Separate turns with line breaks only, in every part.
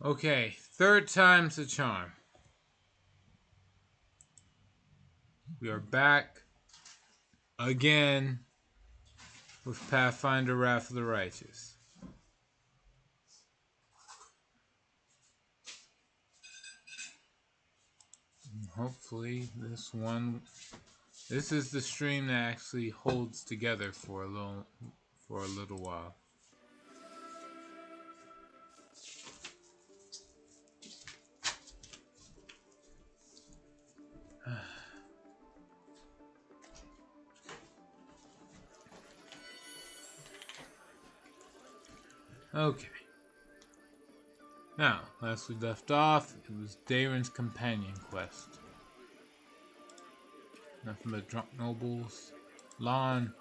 Okay, third time's the charm. We are back again with Pathfinder Wrath of the Righteous. And hopefully this is the stream that actually holds together for a little while. Okay. Now, last we left off, it was Daeron's companion quest. Nothing but drunk nobles. Lon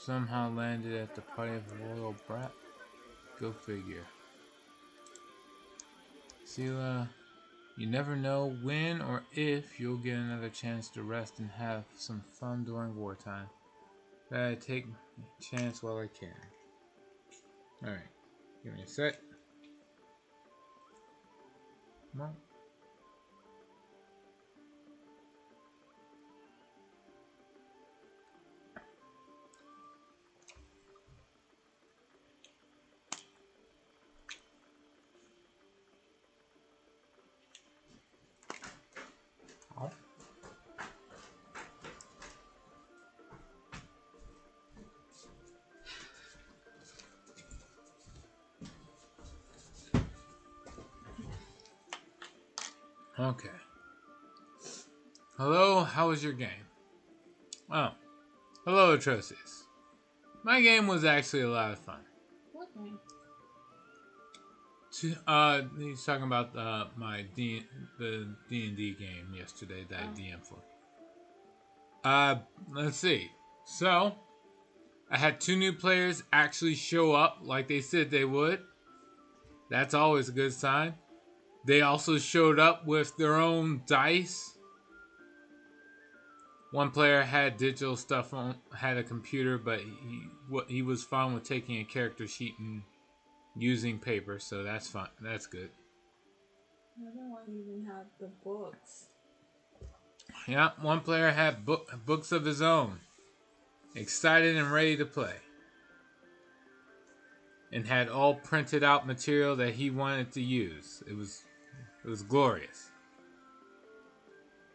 somehow landed at the party of a royal brat. Go figure. Sela, you never know when or if you'll get another chance to rest and have some fun during wartime. But I take a chance while I can. Alright, give me a sec. Come on. Okay. Hello, how was your game? Oh. Hello, Atrocious. My game was actually a lot of fun.
What game?
He's talking about the D&D game yesterday that I DM'd for. Let's see. So, I had 2 new players actually show up like they said they would. That's always a good sign. They also showed up with their own dice. One player had digital stuff on, had a computer, but he was fine with taking a character sheet and using paper, so that's fine. That's good.
The other one even had the books.
Yeah, one player had books of his own, excited and ready to play, and had all printed out material that he wanted to use. It was glorious.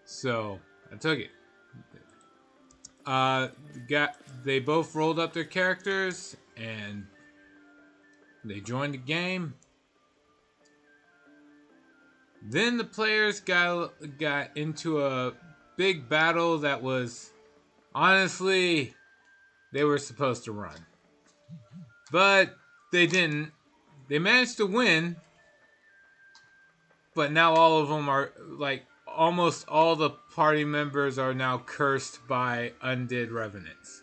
So I took it. They both rolled up their characters and they joined the game. Then the players got into a big battle that was, honestly, they were supposed to run. But they didn't. They managed to win. But now all of them are, like, almost all the party members are now cursed by undead revenants.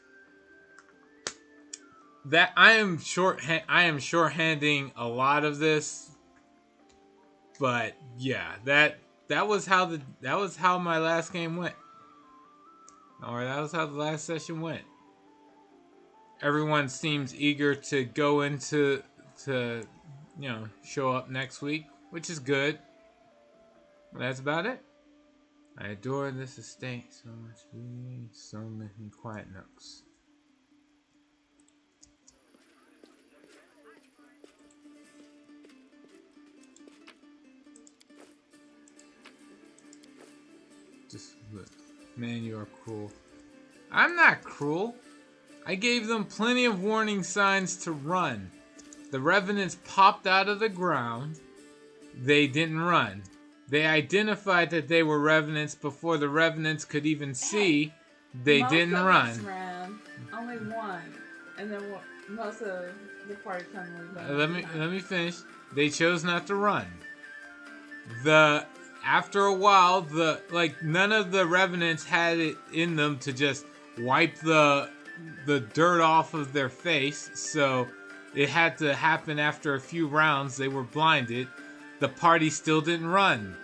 That I am shorthanding a lot of this. But yeah, that was how my last game went. Or that was how the last session went. Everyone seems eager to go into show up next week, which is good. That's about it. I adore this estate so much. So many quiet nooks. Just look. Man, you are cruel. I'm not cruel. I gave them plenty of warning signs to run. The revenants popped out of the ground. They didn't run. They identified that they were revenants before the revenants could even see. They didn't run.
Most of us ran. Only one, and then most of the party kind of
let me finish. They chose not to run. After a while, none of the revenants had it in them to just wipe the dirt off of their face. So it had to happen after a few rounds. They were blinded. The party still didn't run.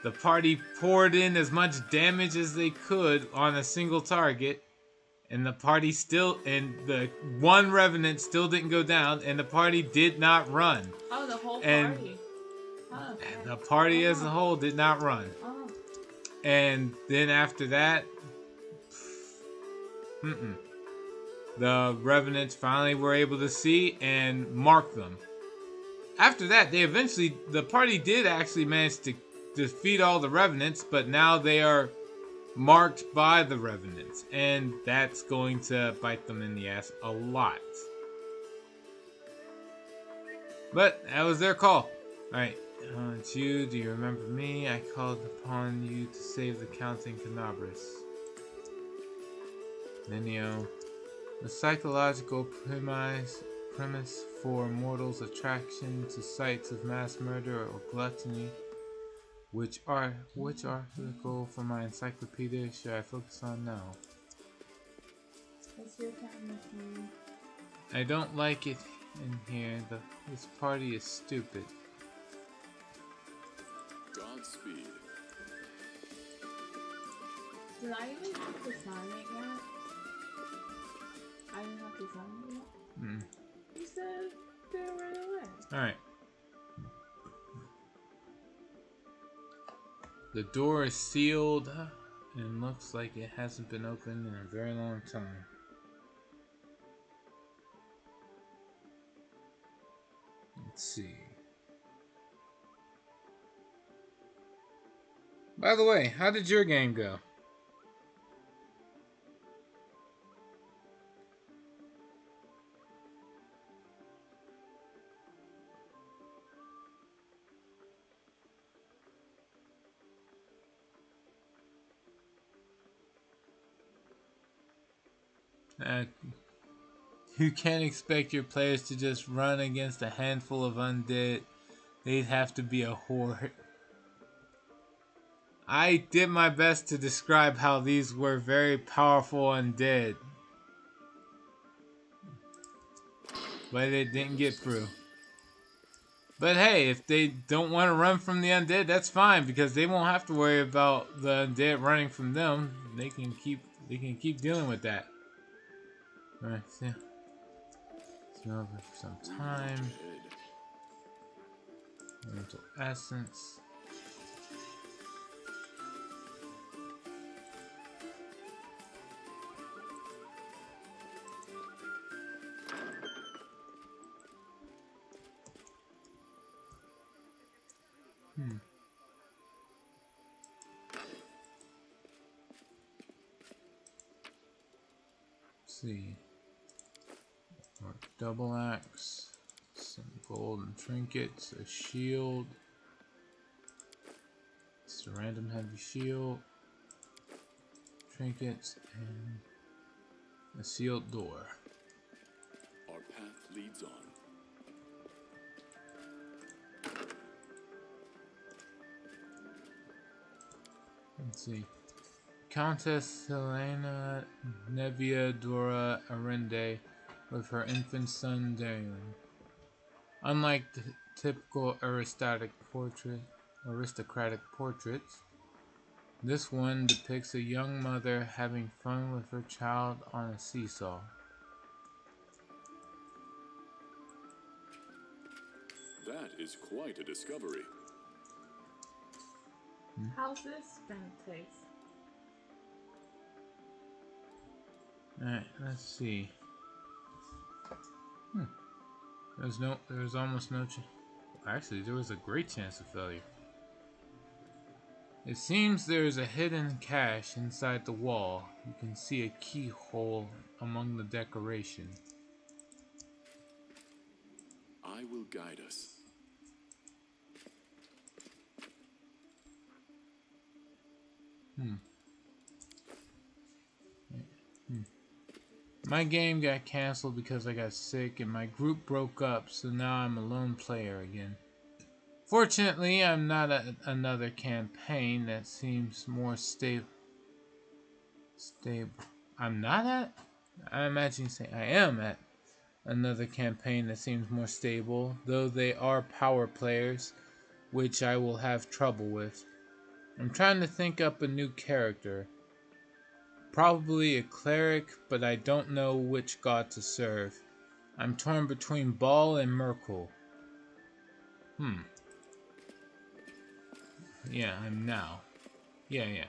The party poured in as much damage as they could on a single target, and the party still, and the one revenant still didn't go down, and the party did not run.
Oh, the whole
And
party. Oh,
the party as a whole did not run.
Oh.
And then after that, the revenants finally were able to see and mark them. After that, the party did actually manage to defeat all the revenants, but now they are marked by the revenants, and that's going to bite them in the ass a lot. But that was their call. Alright, it's you. Do you remember me? I called upon you to save the Count in Canabris. Nenio. The psychological premise for mortals' attraction to sites of mass murder or gluttony, which article from my encyclopedia should I focus on now?
It's your time, Miss.
I don't like it in here. This party is stupid.
Godspeed.
Did I even have to sign it yet? I didn't have to sign it yet? You said do it right away.
Alright. The door is sealed and looks like it hasn't been opened in a very long time. Let's see. By the way, how did your game go? You can't expect your players to just run against a handful of undead. They'd have to be a horde. I did my best to describe how these were very powerful undead, but it didn't get through. But hey, if they don't want to run from the undead, that's fine, because they won't have to worry about the undead running from them. They can keep dealing with that. Alright, see. It's over for some time. Mental essence. Let's see. Double axe, some golden trinkets, a shield. It's a random heavy shield, trinkets, and a sealed door.
Our path leads on.
Let's see. Countess Helena Nevia Dora Arende with her infant son Darian. Unlike the typical aristocratic portraits, this one depicts a young mother having fun with her child on a seesaw.
That is quite a discovery.
How's this gonna taste?
Alright, let's see. There's almost no chance. Actually, there was a great chance of failure. It seems there is a hidden cache inside the wall. You can see a keyhole among the decoration.
I will guide us.
My game got canceled because I got sick and my group broke up, so now I'm a lone player again. Fortunately, I'm not at another campaign that seems more stable. I'm not at? I imagine you say I am at another campaign that seems more stable, though they are power players, which I will have trouble with. I'm trying to think up a new character. probably a cleric, but I don't know which god to serve. I'm torn between Baal and Merkul. Yeah, I'm now. Yeah.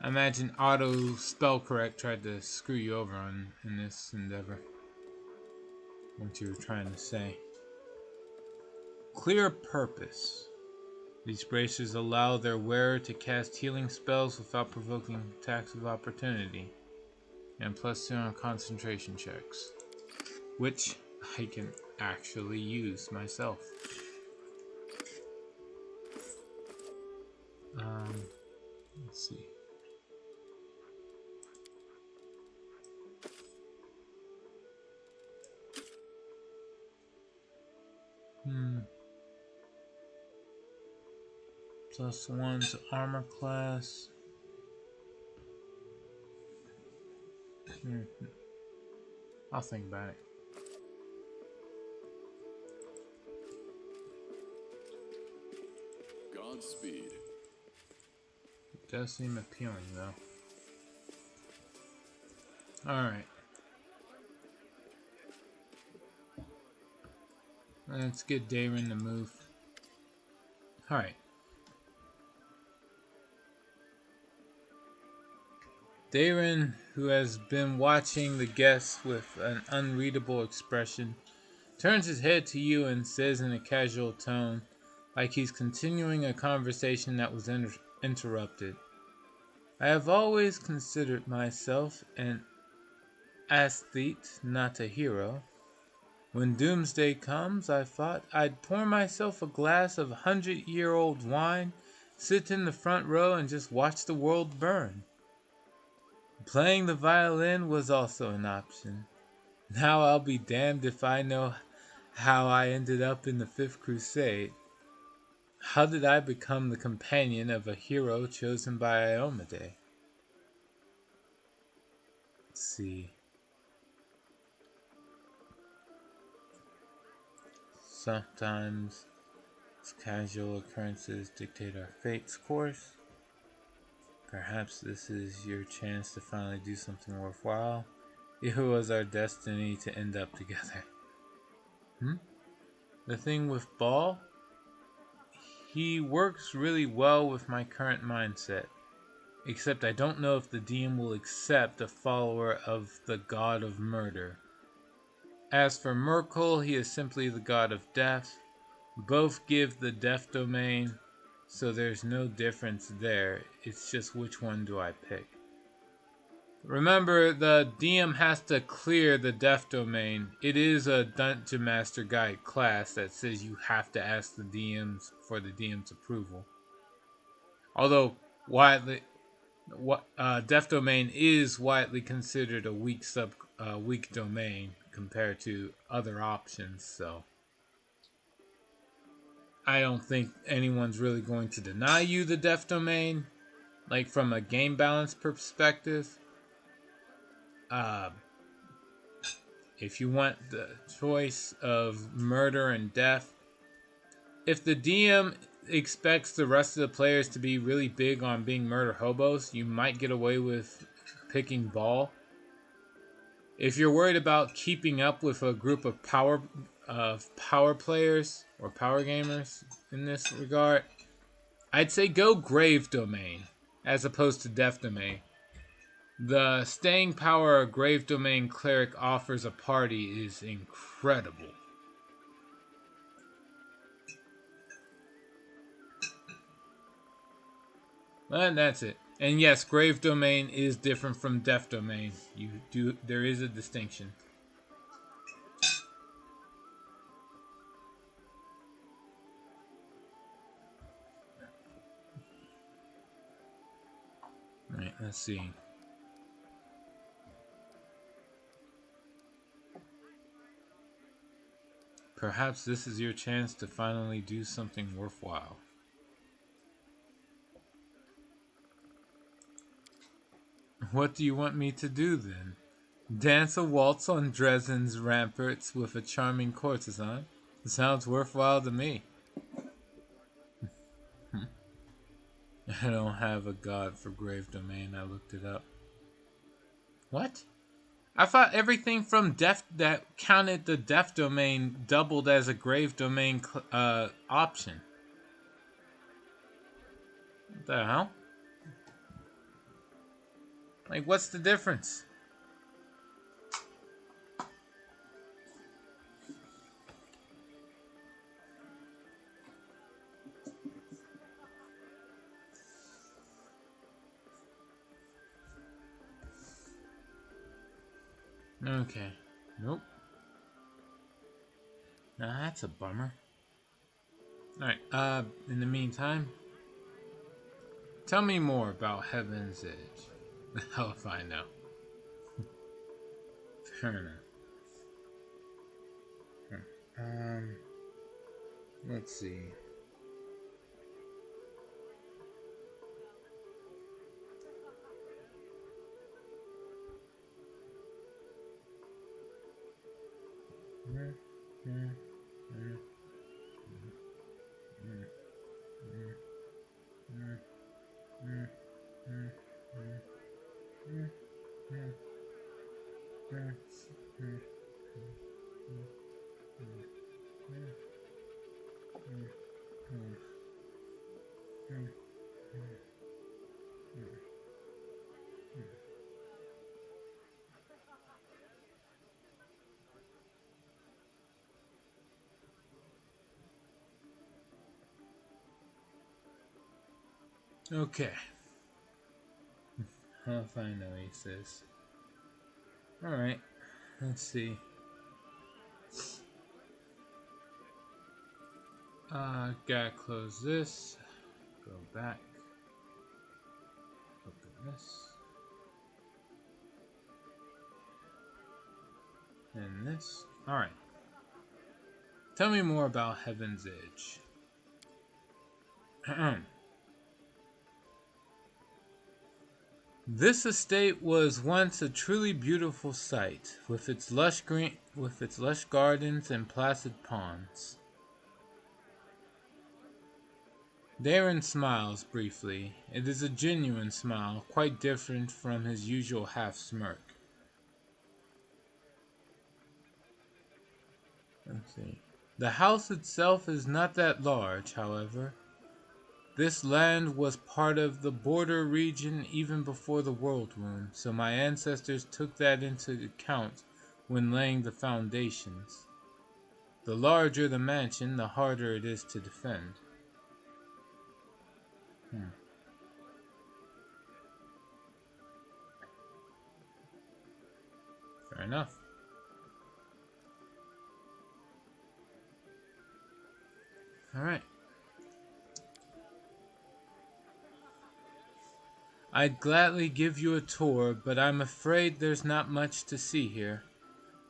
I imagine auto spell correct tried to screw you over in this endeavor. What you were trying to say. Clear purpose. These bracers allow their wearer to cast healing spells without provoking attacks of opportunity. And +2 on concentration checks. Which I can actually use myself. Let's see. +1 to armor class. I'll think about it.
Godspeed.
It does seem appealing, though. Alright. Let's get Daron to move. Alright. Daron, who has been watching the guests with an unreadable expression, turns his head to you and says in a casual tone, like he's continuing a conversation that was interrupted. I have always considered myself an aesthete, not a hero. When doomsday comes, I thought I'd pour myself a glass of 100-year-old wine, sit in the front row, and just watch the world burn. Playing the violin was also an option. Now I'll be damned if I know how I ended up in the Fifth Crusade. How did I become the companion of a hero chosen by Iomedae? Let's see. Sometimes casual occurrences dictate our fate's course. Perhaps this is your chance to finally do something worthwhile. It was our destiny to end up together. The thing with Baal? He works really well with my current mindset. Except I don't know if the DM will accept a follower of the god of murder. As for Merkul, he is simply the god of death. Both give the death domain, so there's no difference there. It's just which one do I pick. Remember, the DM has to clear the death domain. It is a Dungeon Master Guide class that says you have to ask the DMs for the DM's approval. Although widely, death domain is widely considered a weak domain compared to other options, so I don't think anyone's really going to deny you the death domain, like from a game balance perspective. If you want the choice of murder and death, if the DM expects the rest of the players to be really big on being murder hobos, you might get away with picking Baal. If you're worried about keeping up with a group of power players or power gamers in this regard, I'd say go Grave Domain as opposed to Death Domain. The staying power a Grave Domain cleric offers a party is incredible. And that's it. And yes, Grave Domain is different from Death Domain. There is a distinction. Alright, let's see. Perhaps this is your chance to finally do something worthwhile. What do you want me to do then? Dance a waltz on Dresden's ramparts with a charming courtesan? It sounds worthwhile to me. I don't have a god for Grave Domain. I looked it up. What? I thought everything from Def that counted the Def Domain doubled as a Grave Domain option. What the hell? Like, what's the difference? Okay. Nope. Now that's a bummer. Alright, in the meantime, tell me more about Heaven's Edge. The hell if I know. Fair enough. Let's see. Okay. How if I know, he says. Alright, let's see. Gotta close this. Go back. Open this. And this. Alright. Tell me more about Heaven's Edge. This estate was once a truly beautiful sight, with its lush gardens and placid ponds. Darren smiles briefly. It is a genuine smile, quite different from his usual half-smirk. Let's see. The house itself is not that large, however. This land was part of the border region even before the World Wound, so my ancestors took that into account when laying the foundations. The larger the mansion, the harder it is to defend. Fair enough. Alright. I'd gladly give you a tour, but I'm afraid there's not much to see here.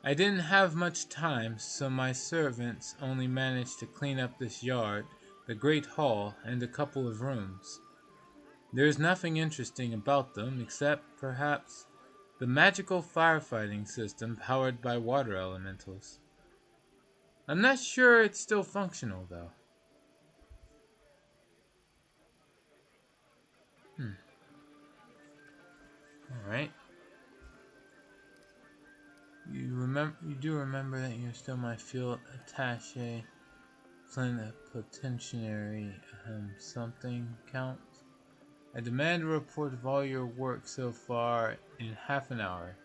I didn't have much time, so my servants only managed to clean up this yard, the great hall, and a couple of rooms. There's nothing interesting about them, except, perhaps, the magical firefighting system powered by water elementals. I'm not sure it's still functional, though. Alright. You do remember that you're still my field attaché, plenipotentiary, something count? I demand a report of all your work so far in half an hour.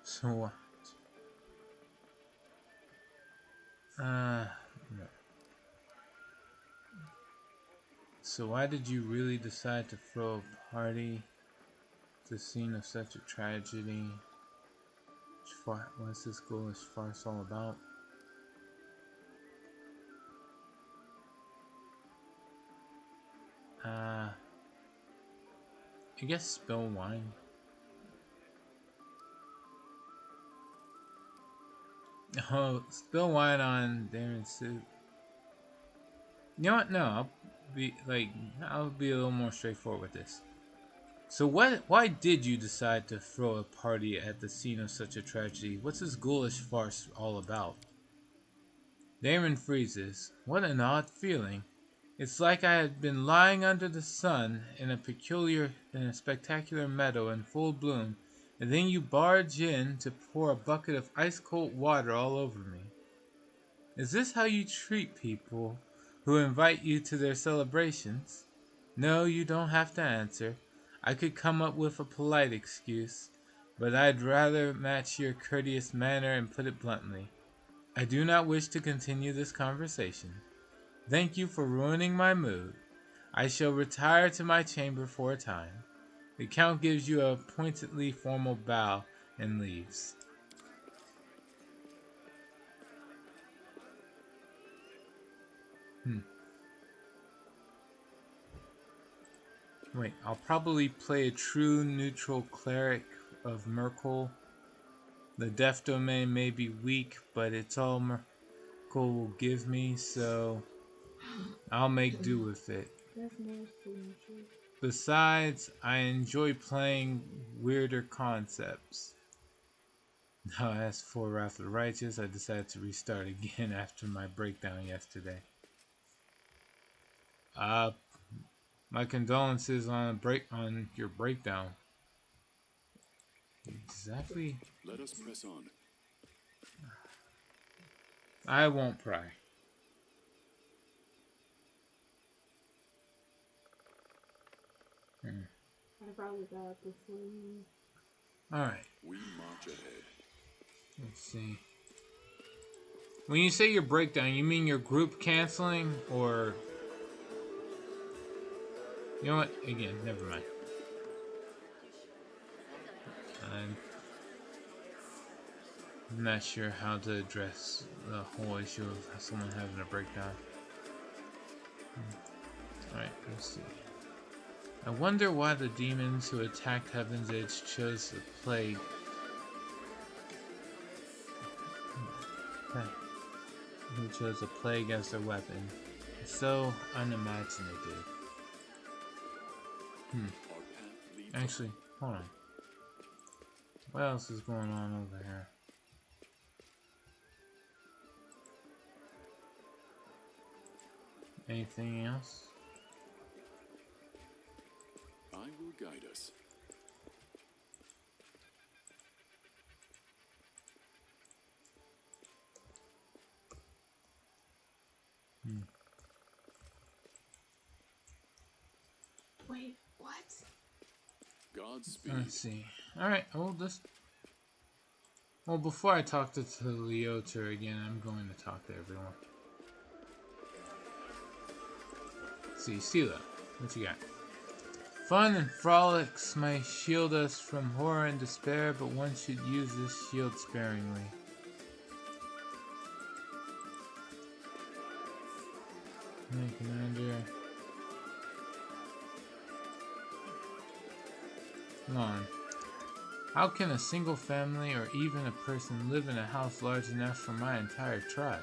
So what? No. So why did you really decide to throw a party at the scene of such a tragedy? What's this ghoulish farce all about? I guess spill wine. Oh, spill wine on Darren's suit. You know what? No, I'll be a little more straightforward with this. So why did you decide to throw a party at the scene of such a tragedy? What's this ghoulish farce all about? Damon freezes. What an odd feeling. It's like I had been lying under the sun in a spectacular meadow in full bloom, and then you barge in to pour a bucket of ice-cold water all over me. Is this how you treat people who invite you to their celebrations? No, you don't have to answer. I could come up with a polite excuse, but I'd rather match your courteous manner and put it bluntly. I do not wish to continue this conversation. Thank you for ruining my mood. I shall retire to my chamber for a time. The Count gives you a pointedly formal bow and leaves. Wait, I'll probably play a true neutral cleric of Merkel. The death domain may be weak, but it's all Merkel will give me, so I'll make do with it.
There's no signature.
Besides, I enjoy playing weirder concepts. Now, as for Wrath of the Righteous, I decided to restart again after my breakdown yesterday. My condolences on your breakdown. Exactly.
Let us press on.
I won't pry.
I probably got up before you.
Alright,
We march ahead.
let's see. When you say your breakdown, you mean your group canceling, or... You know what? Again, never mind. I'm not sure how to address the whole issue of someone having a breakdown. Alright, let's see. I wonder why the demons who attacked Heaven's Edge chose the plague. Who chose a plague as their weapon. It's so unimaginative.
Our path leads
Actually, hold on. What else is going on over here? Anything else?
I will guide us.
Wait, what?
Godspeed.
Let's see. Alright, well, before I talk to Leotar again, I'm going to talk to everyone. Let's see, Sela, what you got? Fun and frolics may shield us from horror and despair, but one should use this shield sparingly. Hey, Commander. Come on. How can a single family or even a person live in a house large enough for my entire tribe?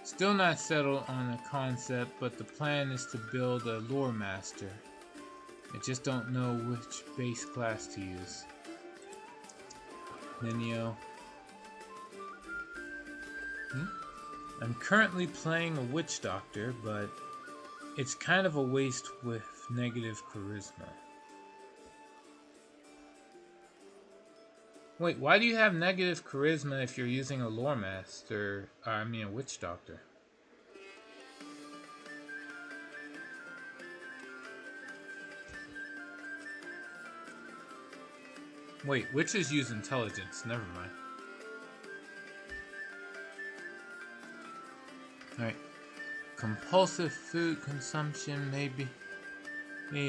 Still not settled on a concept, but the plan is to build a lore master. I just don't know which base class to use. Linio. I'm currently playing a witch doctor, but it's kind of a waste with negative charisma. Wait, why do you have negative charisma if you're using a lore master? A witch doctor. Wait, witches use intelligence. Never mind. Alright. Compulsive food consumption may be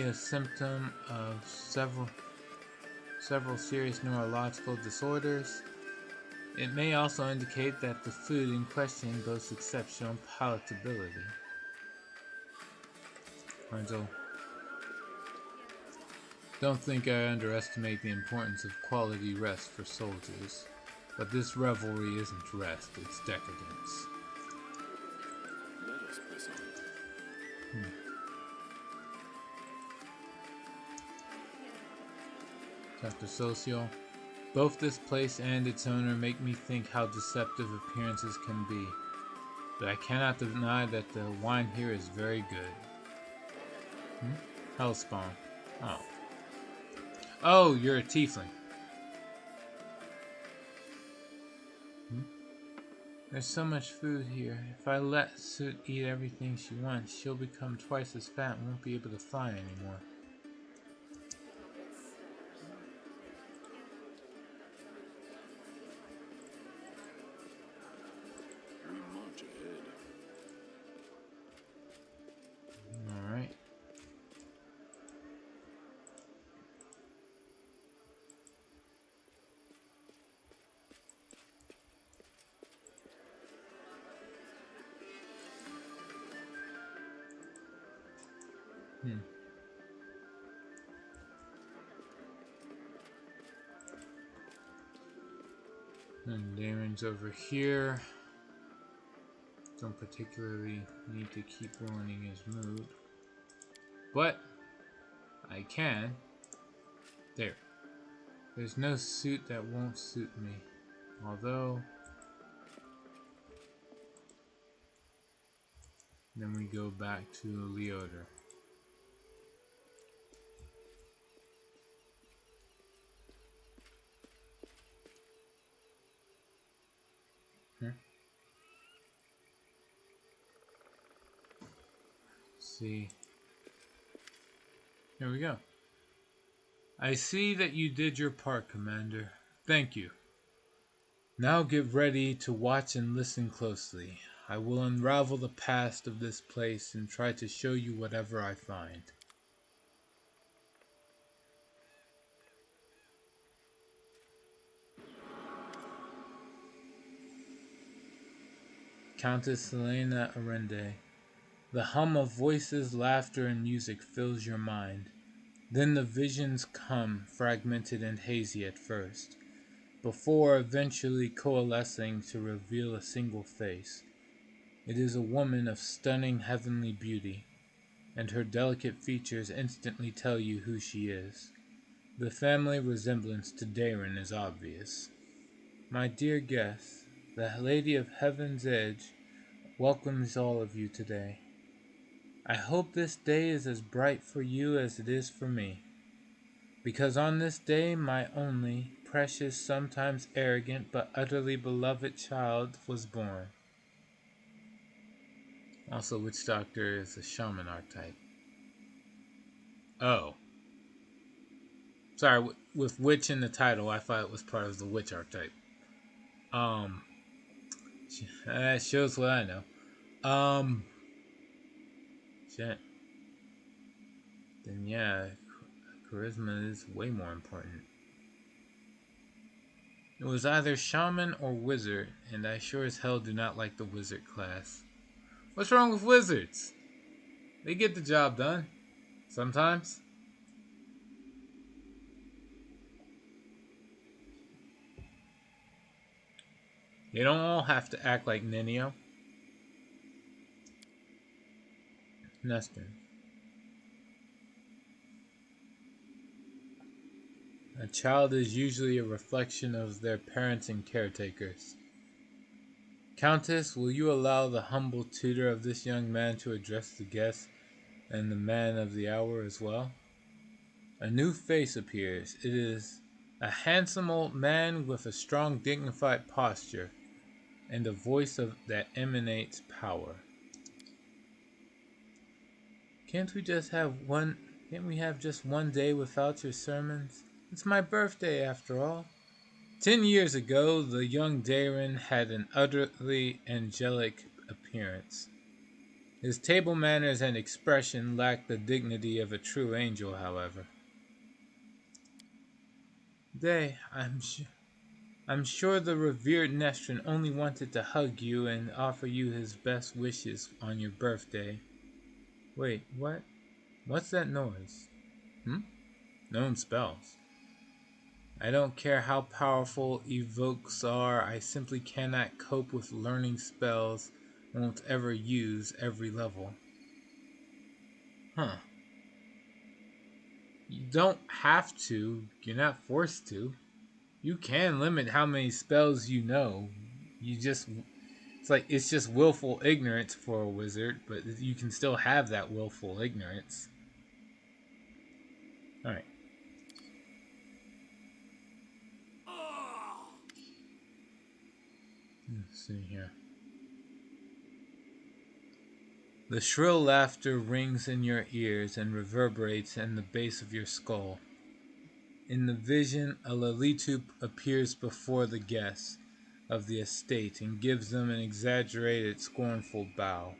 a symptom of several serious neurological disorders. It may also indicate that the food in question boasts exceptional palatability. Lorenzo, don't think I underestimate the importance of quality rest for soldiers, but this revelry isn't rest, it's decadence.
Let us press on.
Dr. Social. Both this place and its owner make me think how deceptive appearances can be. But I cannot deny that the wine here is very good. Hellspawn. Oh. Oh, you're a tiefling. There's so much food here. If I let Soot eat everything she wants, she'll become twice as fat and won't be able to fly anymore.
We march ahead.
Alright. And Damon's over here. Don't particularly need to keep ruining his mood. But I can. There. There's no suit that won't suit me. Although then we go back to Leoder. See. Here we go. I see that you did your part, Commander. Thank you. Now get ready to watch and listen closely. I will unravel the past of this place and try to show you whatever I find. Countess Selena Arende. The hum of voices, laughter, and music fills your mind. Then the visions come, fragmented and hazy at first, before eventually coalescing to reveal a single face. It is a woman of stunning heavenly beauty, and her delicate features instantly tell you who she is. The family resemblance to Darren is obvious. My dear guests, the Lady of Heaven's Edge welcomes all of you today. I hope this day is as bright for you as it is for me, because on this day my only, precious, sometimes arrogant, but utterly beloved child was born. Also, Witch Doctor is a shaman archetype. Oh. Sorry, with witch in the title, I thought it was part of the witch archetype. That shows what I know. Shit. Then yeah, charisma is way more important. It was either shaman or wizard, and I sure as hell do not like the wizard class. What's wrong with wizards? They get the job done. Sometimes. They don't all have to act like Ninio. Nestor. A child is usually a reflection of their parents and caretakers. Countess, will you allow the humble tutor of this young man to address the guests and the man of the hour as well? A new face appears. It is a handsome old man with a strong, dignified posture and a voice that emanates power. Can't we have just one day without your sermons? It's my birthday after all. 10 years ago, the young Darren had an utterly angelic appearance. His table manners and expression lacked the dignity of a true angel, however. I'm sure the revered Nestrin only wanted to hug you and offer you his best wishes on your birthday. Wait, what? What's that noise? Known spells. I don't care how powerful evokes are, I simply cannot cope with learning spells I won't ever use every level. You don't have to. You're not forced to. You can limit how many spells you know. You just it's just willful ignorance for a wizard, but you can still have that willful ignorance. All right. Let's see here. The shrill laughter rings in your ears and reverberates in the base of your skull. In the vision, a Lalitu appears before the guests of the estate and gives them an exaggerated, scornful bow.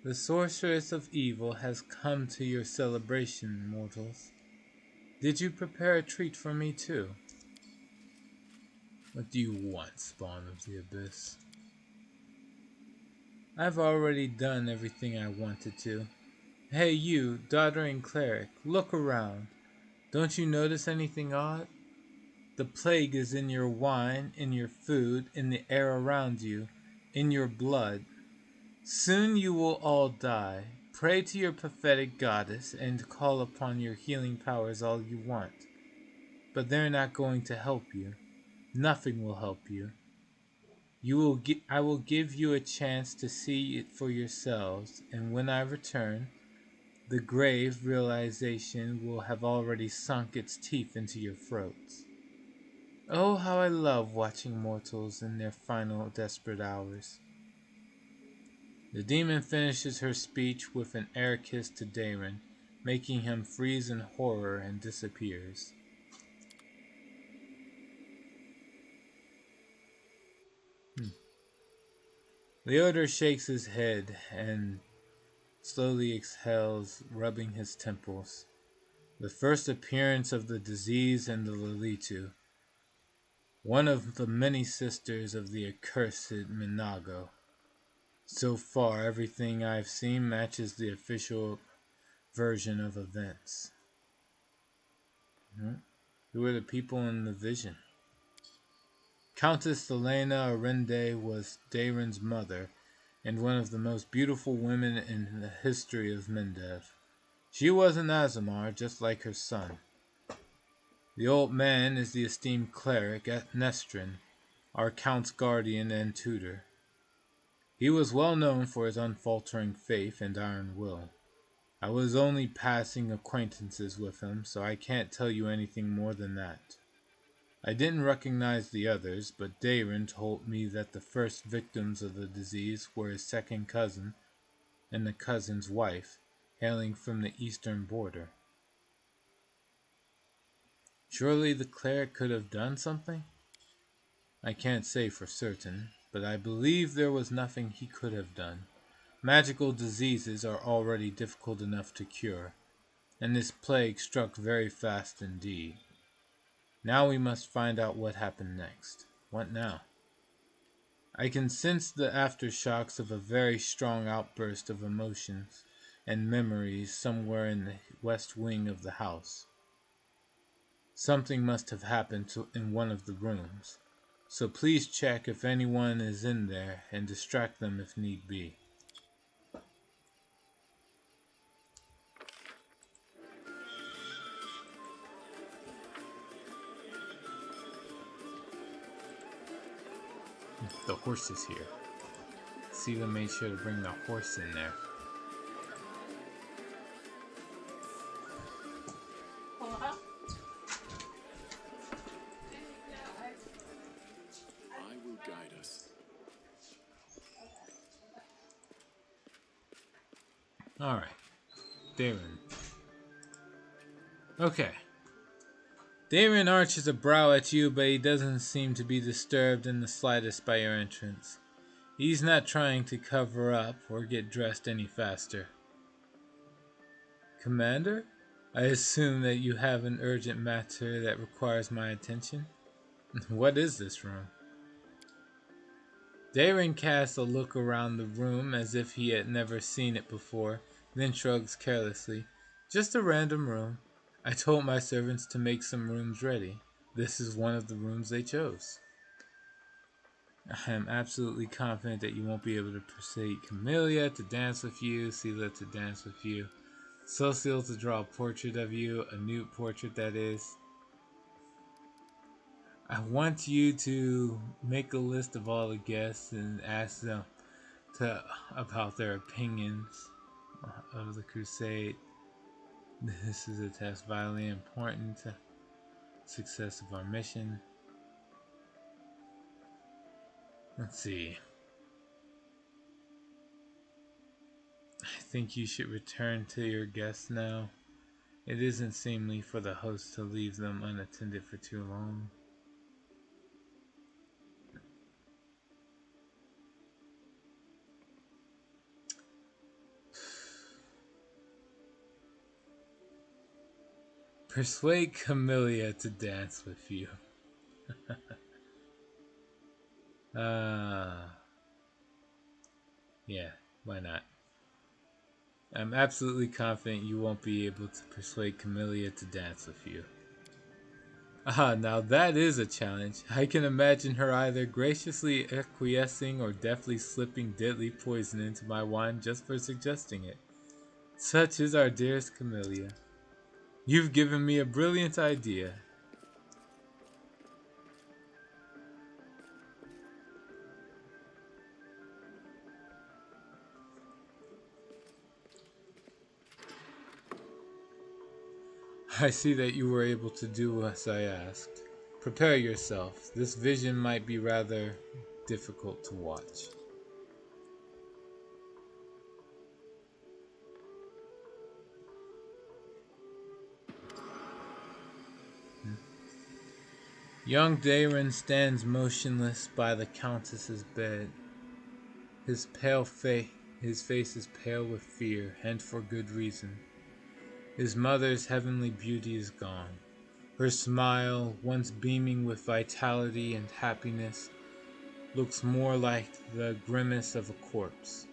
The sorceress of evil has come to your celebration, mortals. Did you prepare a treat for me too? What do you want, spawn of the abyss? I've already done everything I wanted to. Hey you, doddering cleric, look around. Don't you notice anything odd? The plague is in your wine, in your food, in the air around you, in your blood. Soon you will all die. Pray to your prophetic goddess and call upon your healing powers all you want. But they're not going to help you. Nothing will help you. I will give you a chance to see it for yourselves, and when I return, the grave realization will have already sunk its teeth into your throats. Oh, how I love watching mortals in their final desperate hours. The demon finishes her speech with an air kiss to Daeron, making him freeze in horror and disappears. Leodor shakes his head and slowly exhales, rubbing his temples. The first appearance of the disease in the Lalitu, one of the many sisters of the accursed Minago. So far, everything I've seen matches the official version of events. Who are the people in the vision? Countess Elena Arende was Daeron's mother, and one of the most beautiful women in the history of Mendev. She was an Aasimar, just like her son. The old man is the esteemed cleric Nestrin, our count's guardian and tutor. He was well known for his unfaltering faith and iron will. I was only passing acquaintances with him, so I can't tell you anything more than that. I didn't recognize the others, but Daeron told me that the first victims of the disease were his second cousin and the cousin's wife, hailing from the eastern border. Surely the cleric could have done something? I can't say for certain, but I believe there was nothing he could have done. Magical diseases are already difficult enough to cure, and this plague struck very fast indeed. Now we must find out what happened next. What now? I can sense the aftershocks of a very strong outburst of emotions and memories somewhere in the west wing of the house. Something must have happened in one of the rooms, so please check if anyone is in there and distract them if need be. The horse is here. Siva made sure to bring the horse in there.
I will guide us.
Alright. Daeron. Okay. Daeron arches a brow at you, but he doesn't seem to be disturbed in the slightest by your entrance. He's not trying to cover up or get dressed any faster. Commander? I assume that you have an urgent matter that requires my attention? What is this room? Daeron casts a look around the room as if he had never seen it before, then shrugs carelessly. Just a random room. I told my servants to make some rooms ready. This is one of the rooms they chose. I am absolutely confident that you won't be able to persuade Camellia to dance with you, Sela to dance with you. Social to draw a portrait of you, a nude portrait that is. I want you to make a list of all the guests and ask them about their opinions of the crusade. This is a test vitally important to success of our mission. Let's see. I think you should return to your guests now. It isn't seemly for the host to leave them unattended for too long. Persuade Camellia to dance with you. Yeah, why not? I'm absolutely confident you won't be able to persuade Camellia to dance with you. Now that is a challenge. I can imagine her either graciously acquiescing or deftly slipping deadly poison into my wine just for suggesting it. Such is our dearest Camellia. You've given me a brilliant idea. I see that you were able to do as I asked. Prepare yourself. This vision might be rather difficult to watch. Young Daron stands motionless by the Countess's bed. His face is pale with fear, and for good reason. His mother's heavenly beauty is gone. Her smile, once beaming with vitality and happiness, looks more like the grimace of a corpse.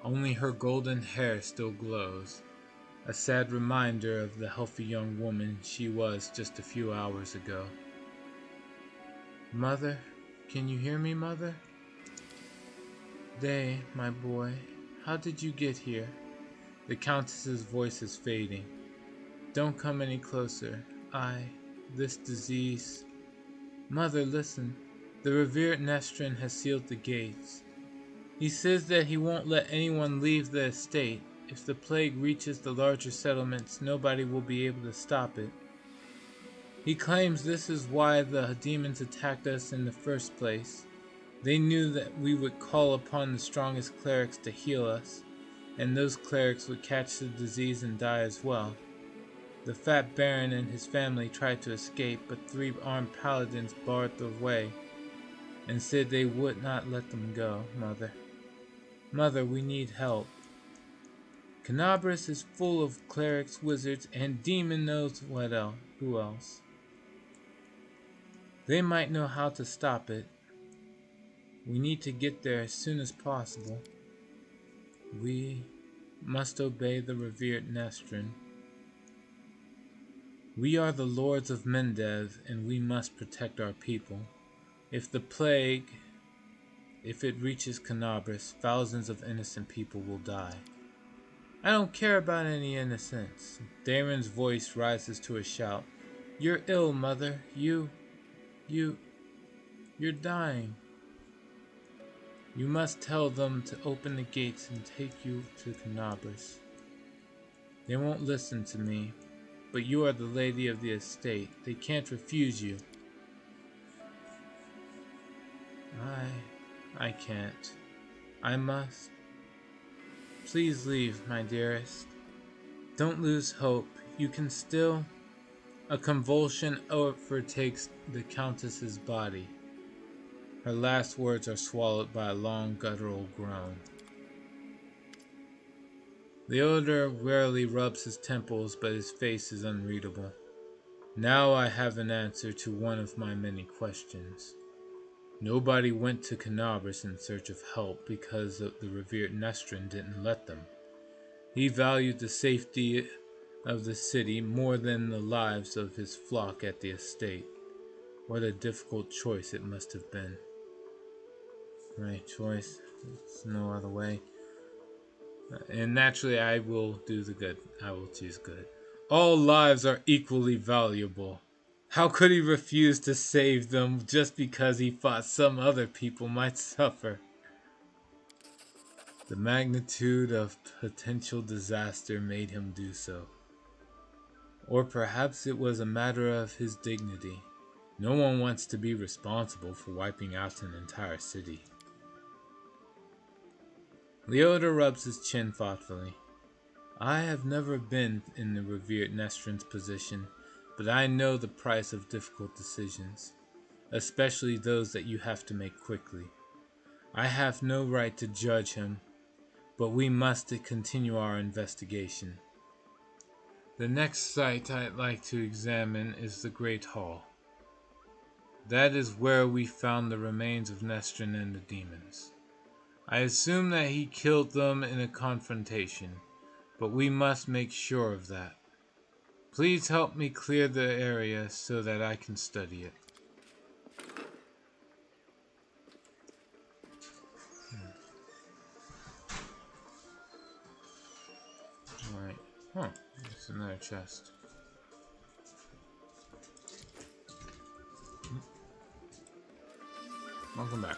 Only her golden hair still glows, a sad reminder of the healthy young woman she was just a few hours ago. Mother, can you hear me, Mother? Day, my boy, how did you get here? The Countess's voice is fading. Don't come any closer. This disease. Mother, listen. The revered Nestrin has sealed the gates. He says that he won't let anyone leave the estate. If the plague reaches the larger settlements, nobody will be able to stop it. He claims this is why the demons attacked us in the first place. They knew that we would call upon the strongest clerics to heal us, and those clerics would catch the disease and die as well. The fat baron and his family tried to escape, but 3 armed paladins barred the way and said they would not let them go, Mother. Mother, we need help. Canabras is full of clerics, wizards, and demon knows who else. They might know how to stop it. We need to get there as soon as possible. We must obey the revered Nestrin. We are the lords of Mendev, and we must protect our people. If the plague, if it reaches Canabras, thousands of innocent people will die. I don't care about any innocence. Daron's voice rises to a shout. You're ill, Mother. You're dying. You must tell them to open the gates and take you to Canabras. They won't listen to me, but you are the lady of the estate. They can't refuse you. I can't. I must. Please leave, my dearest. Don't lose hope. You can still... A convulsion overtakes the Countess's body. Her last words are swallowed by a long guttural groan. The elder wearily rubs his temples, but his face is unreadable. Now I have an answer to one of my many questions. Nobody went to Canabras in search of help because the revered Nestrin didn't let them. He valued the safety of the city more than the lives of his flock at the estate. What a difficult choice it must have been. Right choice. There's no other way. And naturally, I will do the good. I will choose good. All lives are equally valuable. How could he refuse to save them just because he thought some other people might suffer? The magnitude of potential disaster made him do so. Or perhaps it was a matter of his dignity. No one wants to be responsible for wiping out an entire city. Leota rubs his chin thoughtfully. I have never been in the revered Nestran's position, but I know the price of difficult decisions, especially those that you have to make quickly. I have no right to judge him, but we must continue our investigation. The next site I'd like to examine is the Great Hall. That is where we found the remains of Nestran and the demons. I assume that he killed them in a confrontation, but we must make sure of that. Please help me clear the area so that I can study it. Alright. Huh. There's another chest. Welcome back.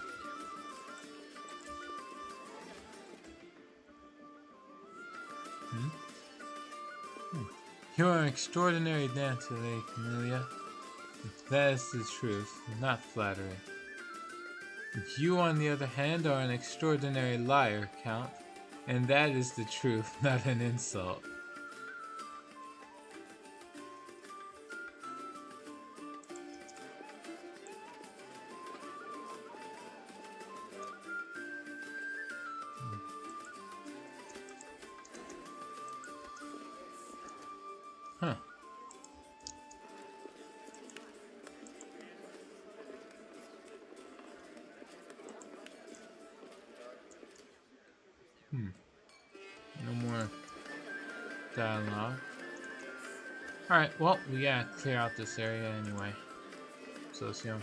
You're an extraordinary dancer, Lady Camellia. That is the truth, not flattery. You, on the other hand, are an extraordinary liar, Count, and that is the truth, not an insult. Huh. No more dialogue. Alright, well, we gotta clear out this area anyway. Socio.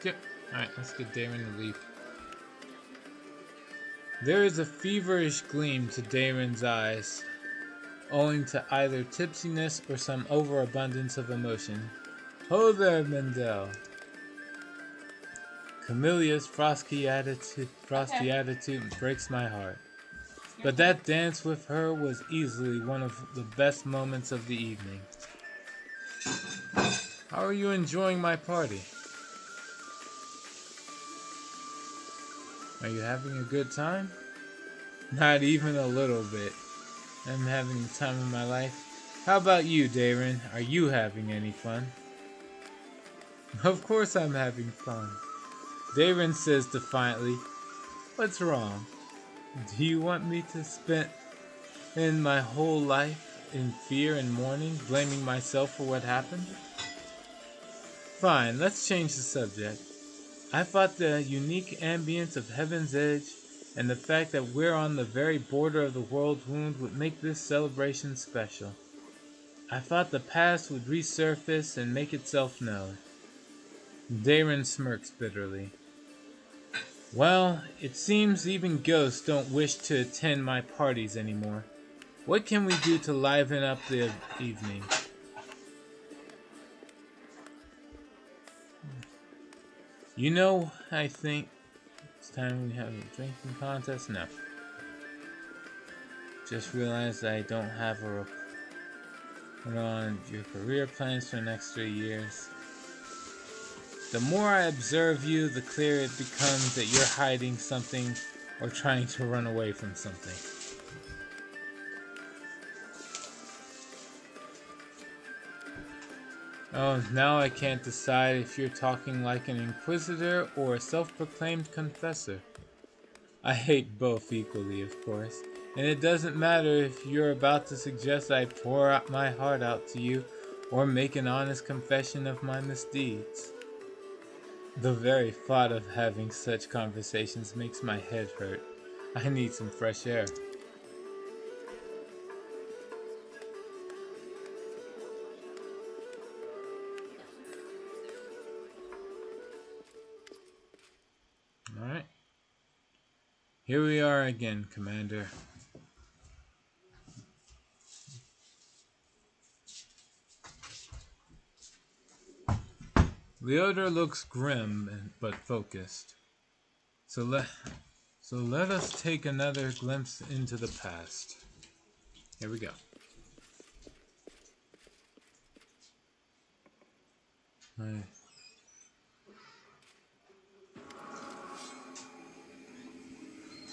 Yep. Alright, let's get Darren to leave. There is a feverish gleam to Darren's eyes, owing to either tipsiness or some overabundance of emotion. Ho there, Mendel. Camellia's frosty attitude breaks my heart. But that dance with her was easily one of the best moments of the evening. How are you enjoying my party? Are you having a good time? Not even a little bit. I'm having the time of my life. How about you, Darren? Are you having any fun? Of course I'm having fun. Darren says defiantly, what's wrong? Do you want me to spend my whole life in fear and mourning, blaming myself for what happened? Fine, let's change the subject. I thought the unique ambience of Heaven's Edge and the fact that we're on the very border of the world's wound would make this celebration special. I thought the past would resurface and make itself known. Darren smirks bitterly. Well, it seems even ghosts don't wish to attend my parties anymore. What can we do to liven up the evening? You know, I think it's time we have a drinking contest now. Just realized I don't have a report on your career plans for the next 3 years. The more I observe you, the clearer it becomes that you're hiding something or trying to run away from something. Oh, now I can't decide if you're talking like an inquisitor or a self-proclaimed confessor. I hate both equally, of course, and it doesn't matter if you're about to suggest I pour out my heart out to you or make an honest confession of my misdeeds. The very thought of having such conversations makes my head hurt. I need some fresh air. Alright. Here we are again, Commander. Leodor looks grim but focused. So let us take another glimpse into the past. Here we go.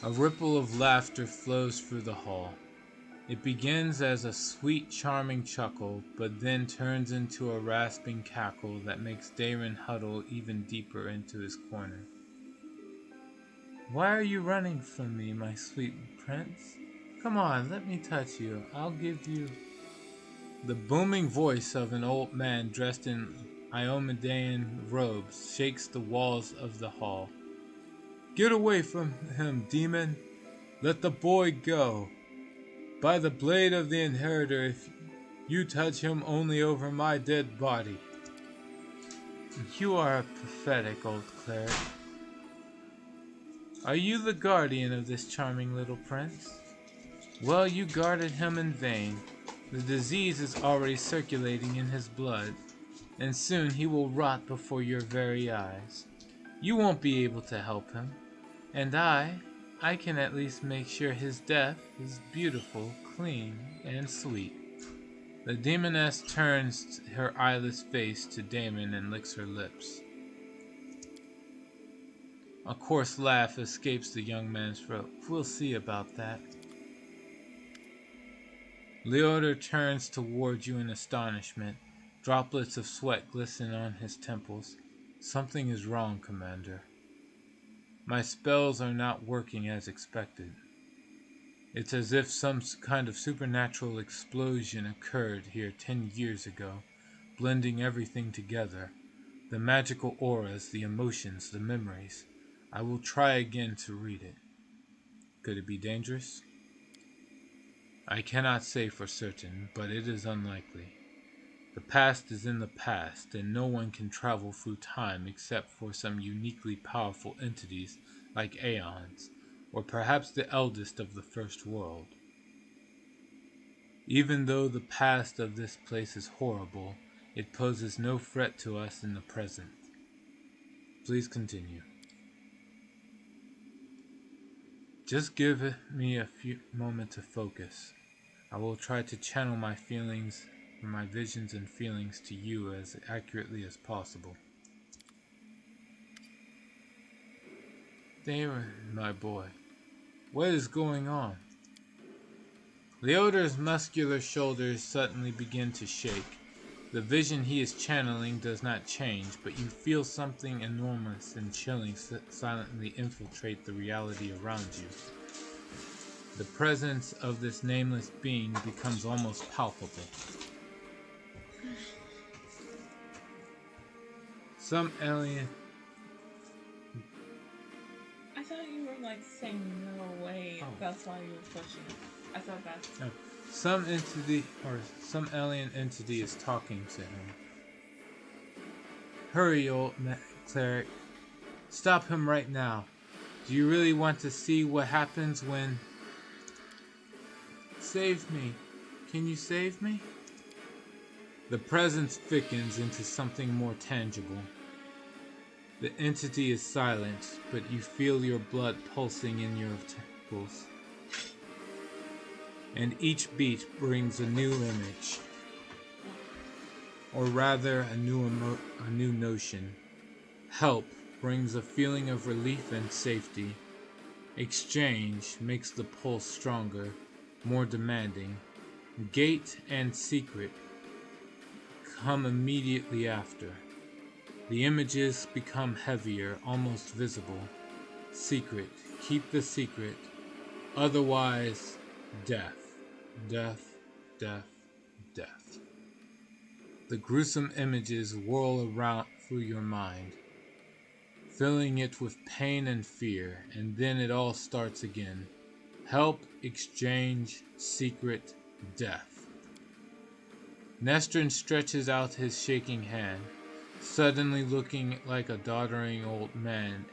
A ripple of laughter flows through the hall. It begins as a sweet, charming chuckle, but then turns into a rasping cackle that makes Daeron huddle even deeper into his corner. Why are you running from me, my sweet prince? Come on, let me touch you. I'll give you... The booming voice of an old man dressed in Iomedaean robes shakes the walls of the hall. Get away from him, demon! Let the boy go! By the blade of the Inheritor, if you touch him only over my dead body. You are a pathetic old cleric. Are you the guardian of this charming little prince? Well, you guarded him in vain. The disease is already circulating in his blood, and soon he will rot before your very eyes. You won't be able to help him, and I can at least make sure his death is beautiful, clean, and sweet. The demoness turns her eyeless face to Daemon and licks her lips. A coarse laugh escapes the young man's throat. We'll see about that. Leodor turns toward you in astonishment. Droplets of sweat glisten on his temples. Something is wrong, Commander. My spells are not working as expected. It's as if some kind of supernatural explosion occurred here 10 years ago, blending everything together. The magical auras, the emotions, the memories. I will try again to read it. Could it be dangerous? I cannot say for certain, but it is unlikely. The past is in the past, and no one can travel through time except for some uniquely powerful entities like Aeons, or perhaps the eldest of the First World. Even though the past of this place is horrible, it poses no threat to us in the present. Please continue. Just give me a few moments to focus. I will try to channel my feelings, or my visions and feelings to you as accurately as possible. Daeron, my boy, what is going on? Leodor's muscular shoulders suddenly begin to shake. The vision he is channeling does not change, but you feel something enormous and chilling silently infiltrate the reality around you. The presence of this nameless being becomes almost palpable. Some alien...
I thought you were like saying no way.
Oh.
That's why you were pushing. I thought that's...
No. Some entity, or some alien entity is talking to him. Hurry, old cleric. Stop him right now. Do you really want to see what happens when... Save me. Can you save me? The presence thickens into something more tangible. The entity is silent, but you feel your blood pulsing in your temples. And each beat brings a new image. Or rather, a new notion. Help brings a feeling of relief and safety. Exchange makes the pulse stronger, more demanding. Gate and secret come immediately after. The images become heavier, almost visible. Secret. Keep the secret. Otherwise, death. Death. Death. Death. The gruesome images whirl around through your mind, filling it with pain and fear, and then it all starts again. Help, exchange, secret, death. Nestrin stretches out his shaking hand, suddenly looking like a doddering old man,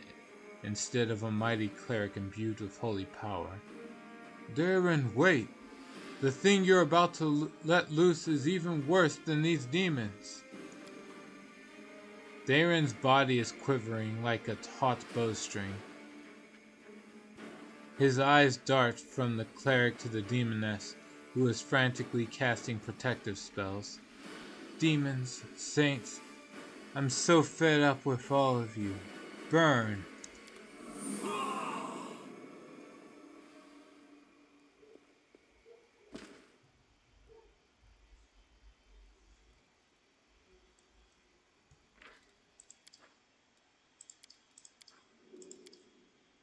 instead of a mighty cleric imbued with holy power. Darren, wait! The thing you're about to let loose is even worse than these demons. Darren's body is quivering like a taut bowstring. His eyes dart from the cleric to the demoness, who is frantically casting protective spells. Demons, saints, I'm so fed up with all of you. Burn!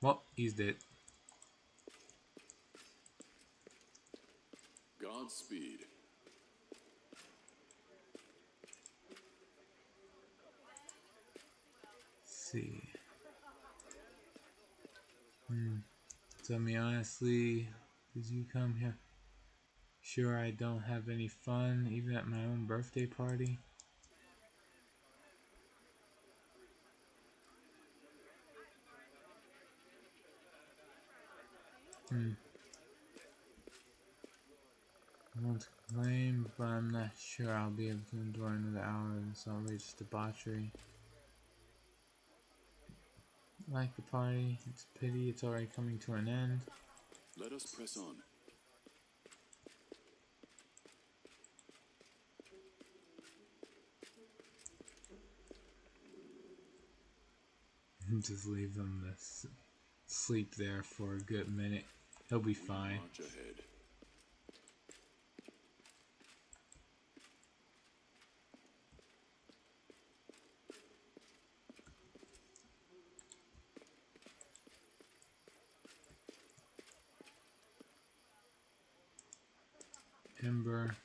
Well, he's dead.
Godspeed.
Let's see. Tell me honestly, did you come here? Sure I don't have any fun, even at my own birthday party? I want to complain, but I'm not sure I'll be able to endure another hour of this outrageous debauchery. Like the party, it's a pity it's already coming to an end.
Let us press on.
Just leave him to sleep there for a good minute. He'll be fine.
March ahead.
Ember.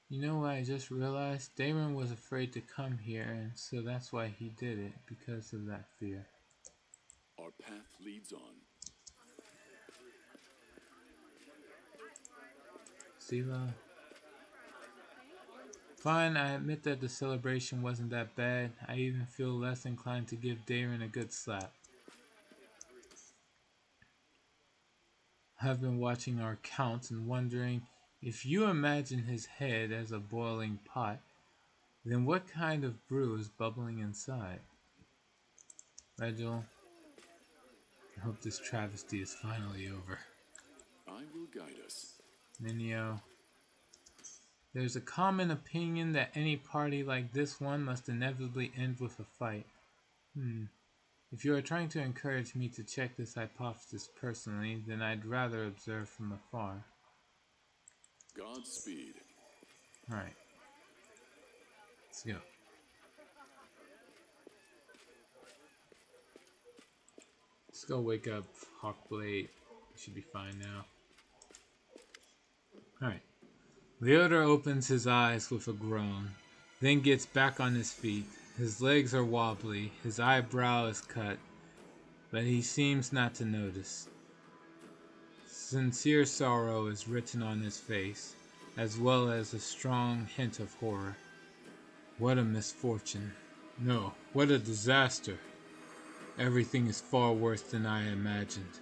You know what I just realized? Damon was afraid to come here, and so that's why he did it, because of that fear.
Our path leads on.
Sela. Fine, I admit that the celebration wasn't that bad. I even feel less inclined to give Darren a good slap. I've been watching our counts and wondering, if you imagine his head as a boiling pot, then what kind of brew is bubbling inside? Regil, I hope this travesty is finally over.
I will guide us.
Minio. There's a common opinion that any party like this one must inevitably end with a fight. If you are trying to encourage me to check this hypothesis personally, then I'd rather observe from afar.
Godspeed.
Alright. Let's go. Let's go wake up Hawkblade. Should be fine now. Alright. Leodor opens his eyes with a groan, then gets back on his feet. His legs are wobbly, his eyebrow is cut, but he seems not to notice. Sincere sorrow is written on his face, as well as a strong hint of horror. What a misfortune. No, what a disaster. Everything is far worse than I imagined.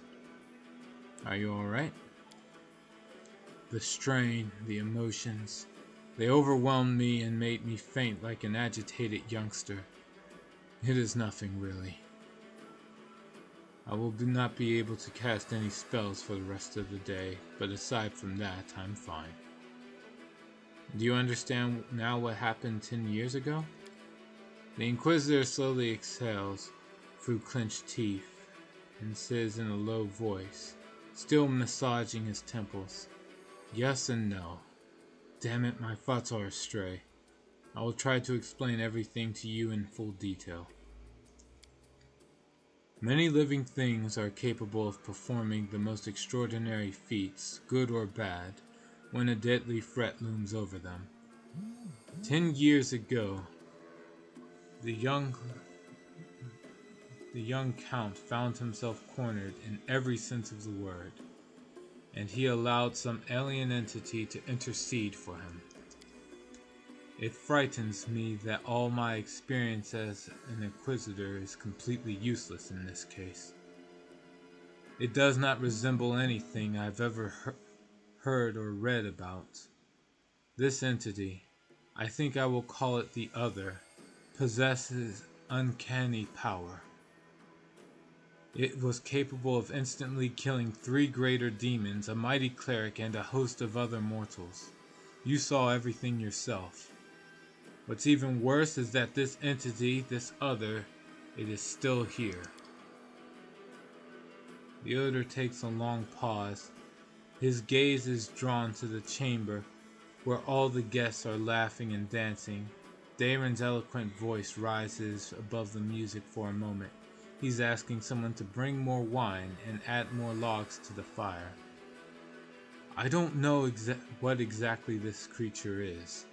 Are you alright? The strain, the emotions, they overwhelmed me and made me faint like an agitated youngster. It is nothing really. I will not be able to cast any spells for the rest of the day, but aside from that, I'm fine. Do you understand now what happened 10 years ago? The Inquisitor slowly exhales through clenched teeth and says in a low voice, still massaging his temples, yes and no. Damn it, my thoughts are astray. I will try to explain everything to you in full detail. Many living things are capable of performing the most extraordinary feats, good or bad, when a deadly threat looms over them. 10 years ago, the young Count found himself cornered in every sense of the word, and he allowed some alien entity to intercede for him. It frightens me that all my experience as an Inquisitor is completely useless in this case. It does not resemble anything I've ever heard or read about. This entity, I think I will call it the Other, possesses uncanny power. It was capable of instantly killing 3 greater demons, a mighty cleric, and a host of other mortals. You saw everything yourself. What's even worse is that this entity, this Other, it is still here. The Other takes a long pause. His gaze is drawn to the chamber where all the guests are laughing and dancing. Daeron's eloquent voice rises above the music for a moment. He's asking someone to bring more wine and add more logs to the fire. I don't know what exactly this creature is,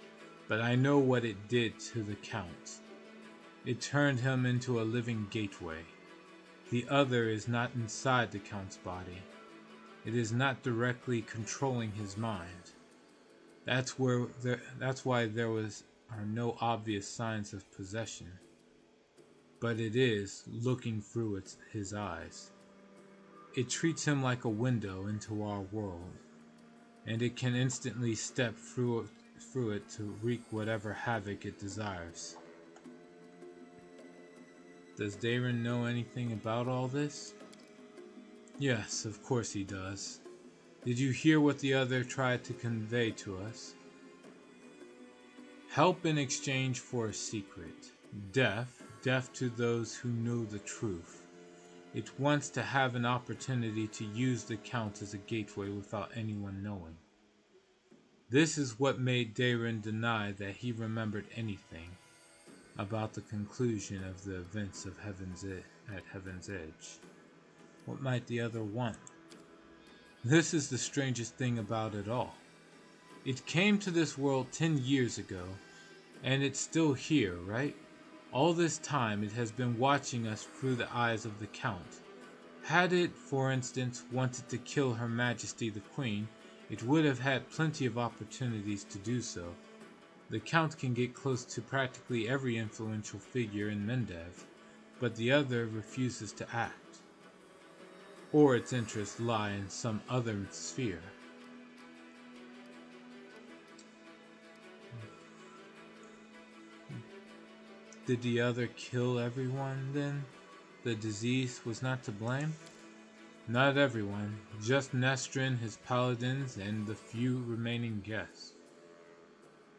but I know what it did to the Count. It turned him into a living gateway. The Other is not inside the Count's body. It is not directly controlling his mind. That's why there are no obvious signs of possession. But it is looking through his eyes. It treats him like a window into our world, and it can instantly step through it to wreak whatever havoc it desires. Does Daeron know anything about all this? Yes, of course he does. Did you hear what the Other tried to convey to us? Help in exchange for a secret. Death to those who know the truth. It wants to have an opportunity to use the Count as a gateway without anyone knowing. This is what made Daeron deny that he remembered anything about the conclusion of the events of Heaven's Edge. What might the Other want? This is the strangest thing about it all. It came to this world 10 years ago, and it's still here, right? All this time it has been watching us through the eyes of the Count. Had it, for instance, wanted to kill Her Majesty the Queen, it would have had plenty of opportunities to do so. The Count can get close to practically every influential figure in Mendev, but the Other refuses to act. Or its interests lie in some other sphere. Did the Other kill everyone, then? The disease was not to blame? Not everyone, just Nestrin, his paladins, and the few remaining guests.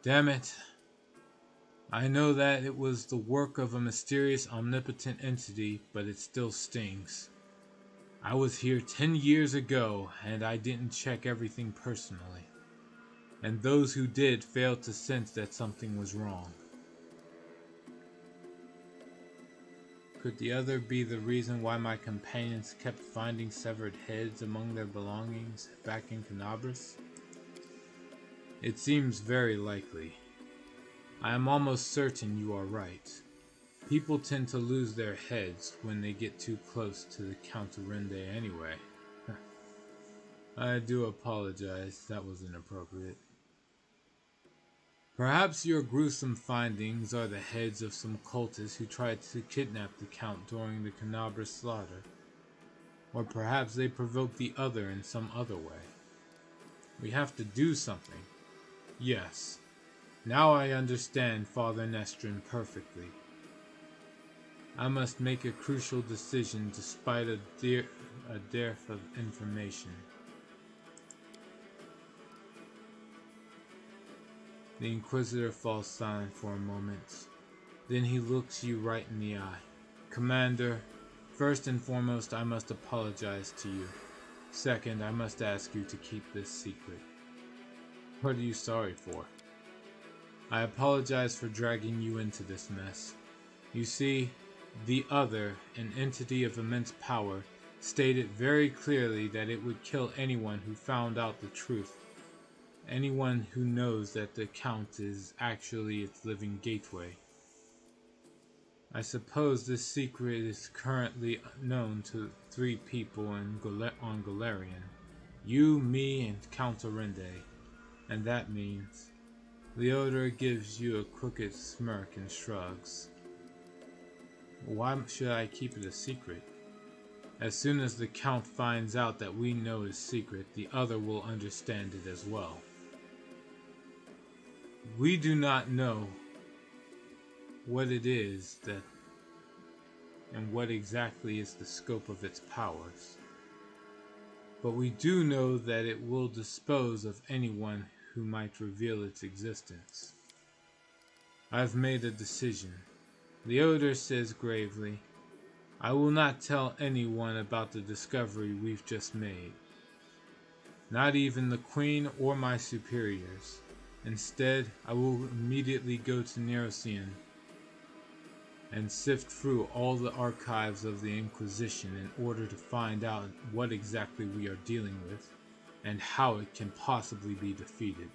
Damn it. I know that it was the work of a mysterious, omnipotent entity, but it still stings. I was here 10 years ago, and I didn't check everything personally. And those who did failed to sense that something was wrong. Could the Other be the reason why my companions kept finding severed heads among their belongings back in Kenabres? It seems very likely. I am almost certain you are right. People tend to lose their heads when they get too close to the Count Orende anyway. I do apologize, that was inappropriate. Perhaps your gruesome findings are the heads of some cultists who tried to kidnap the Count during the Kenabres slaughter. Or perhaps they provoked the Other in some other way. We have to do something. Yes. Now I understand Father Nestrin perfectly. I must make a crucial decision despite a dearth of information. The Inquisitor falls silent for a moment. Then he looks you right in the eye. Commander, first and foremost, I must apologize to you. Second, I must ask you to keep this secret. What are you sorry for? I apologize for dragging you into this mess. You see, the Other, an entity of immense power, stated very clearly that it would kill anyone who found out the truth. Anyone who knows that the Count is actually its living gateway. I suppose this secret is currently known to 3 people on Golarion. You, me, and Count Orende. And that means... Leodor gives you a crooked smirk and shrugs. Why should I keep it a secret? As soon as the Count finds out that we know his secret, the other will understand it as well. We do not know what it is that and what exactly is the scope of its powers. But we do know that it will dispose of anyone who might reveal its existence. I've made a decision. Leodor says gravely, I will not tell anyone about the discovery we've just made. Not even the Queen or my superiors. Instead, I will immediately go to Nerosian and sift through all the archives of the Inquisition in order to find out what exactly we are dealing with and how it can possibly be defeated.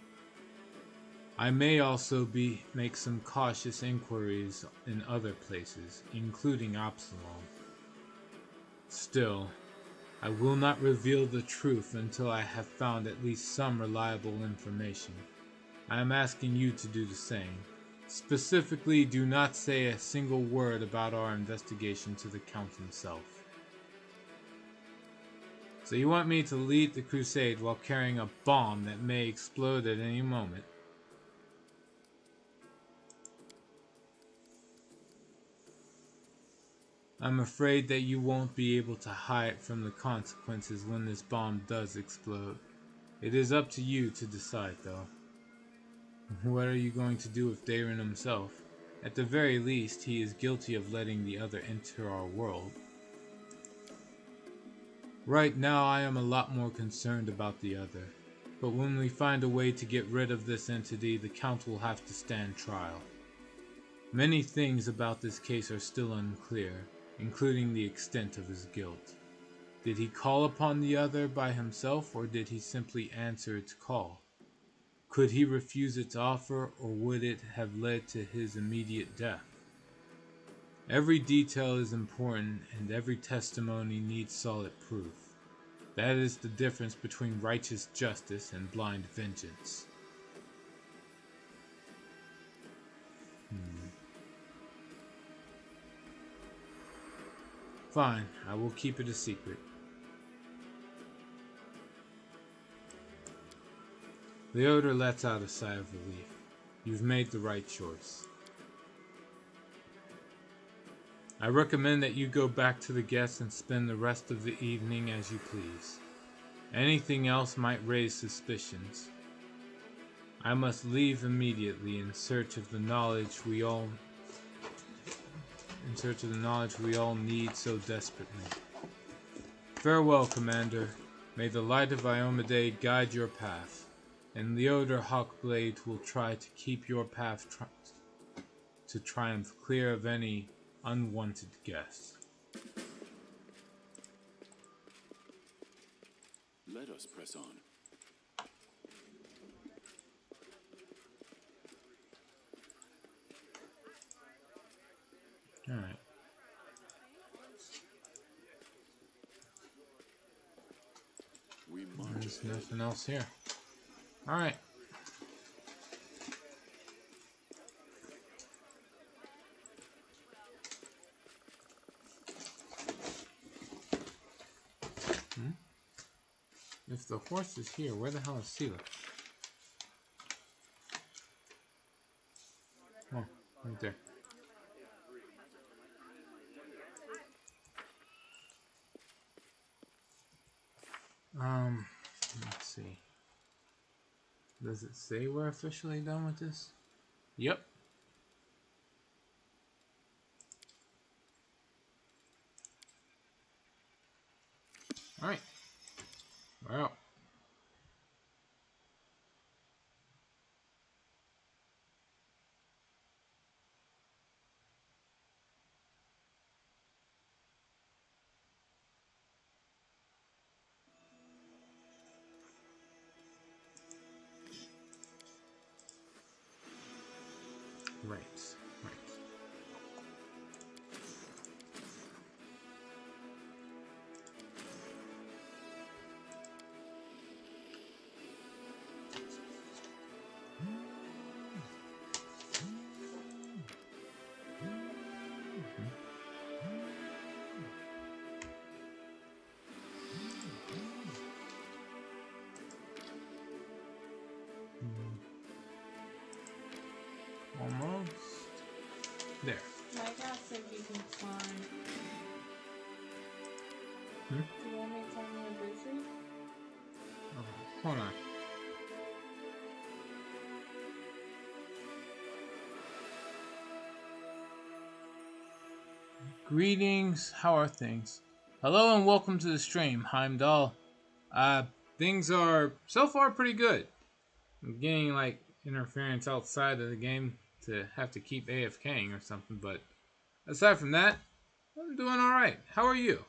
I may also make some cautious inquiries in other places, including Absalom. Still, I will not reveal the truth until I have found at least some reliable information. I am asking you to do the same. Specifically, do not say a single word about our investigation to the Count himself. So you want me to lead the crusade while carrying a bomb that may explode at any moment? I'm afraid that you won't be able to hide from the consequences when this bomb does explode. It is up to you to decide, though. What are you going to do with Daron himself? At the very least, he is guilty of letting the other enter our world. Right now, I am a lot more concerned about the other. But when we find a way to get rid of this entity, the Count will have to stand trial. Many things about this case are still unclear, including the extent of his guilt. Did he call upon the other by himself, or did he simply answer its call? Could he refuse its offer, or would it have led to his immediate death? Every detail is important, and every testimony needs solid proof. That is the difference between righteous justice and blind vengeance. Fine, I will keep it a secret. Leodor lets out a sigh of relief. You've made the right choice. I recommend that you go back to the guests and spend the rest of the evening as you please. Anything else might raise suspicions. I must leave immediately in search of the knowledge we all need so desperately. Farewell, Commander. May the light of Iomedae guide your path, and Leodor Hawkblade will try to keep your path to triumph clear of any unwanted guests.
Let us press on.
Alright.
We march
There's
ahead.
nothing else here. Alright. If the horse is here, where the hell is Sela? Oh, right there. Let's see. Does it say we're officially done with this? Yep. Alright. We're out. Right. Right.
like you can climb.
Hmm?
Do you want me to climb your bridge?
Oh, hold on. Greetings, how are things? Hello and welcome to the stream, Heimdall. Things are so far pretty good. I'm getting like interference outside of the game to have to keep AFKing or something, but aside from that, I'm doing alright. How are you?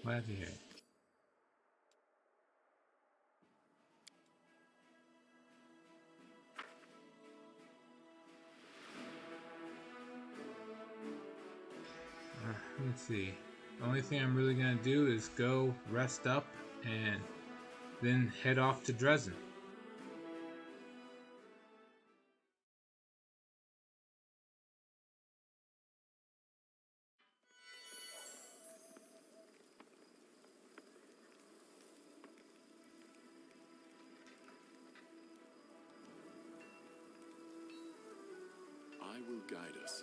Glad to hear it. Let's see. The only thing I'm really gonna do is go rest up and then head off to Dresden.
I will guide us.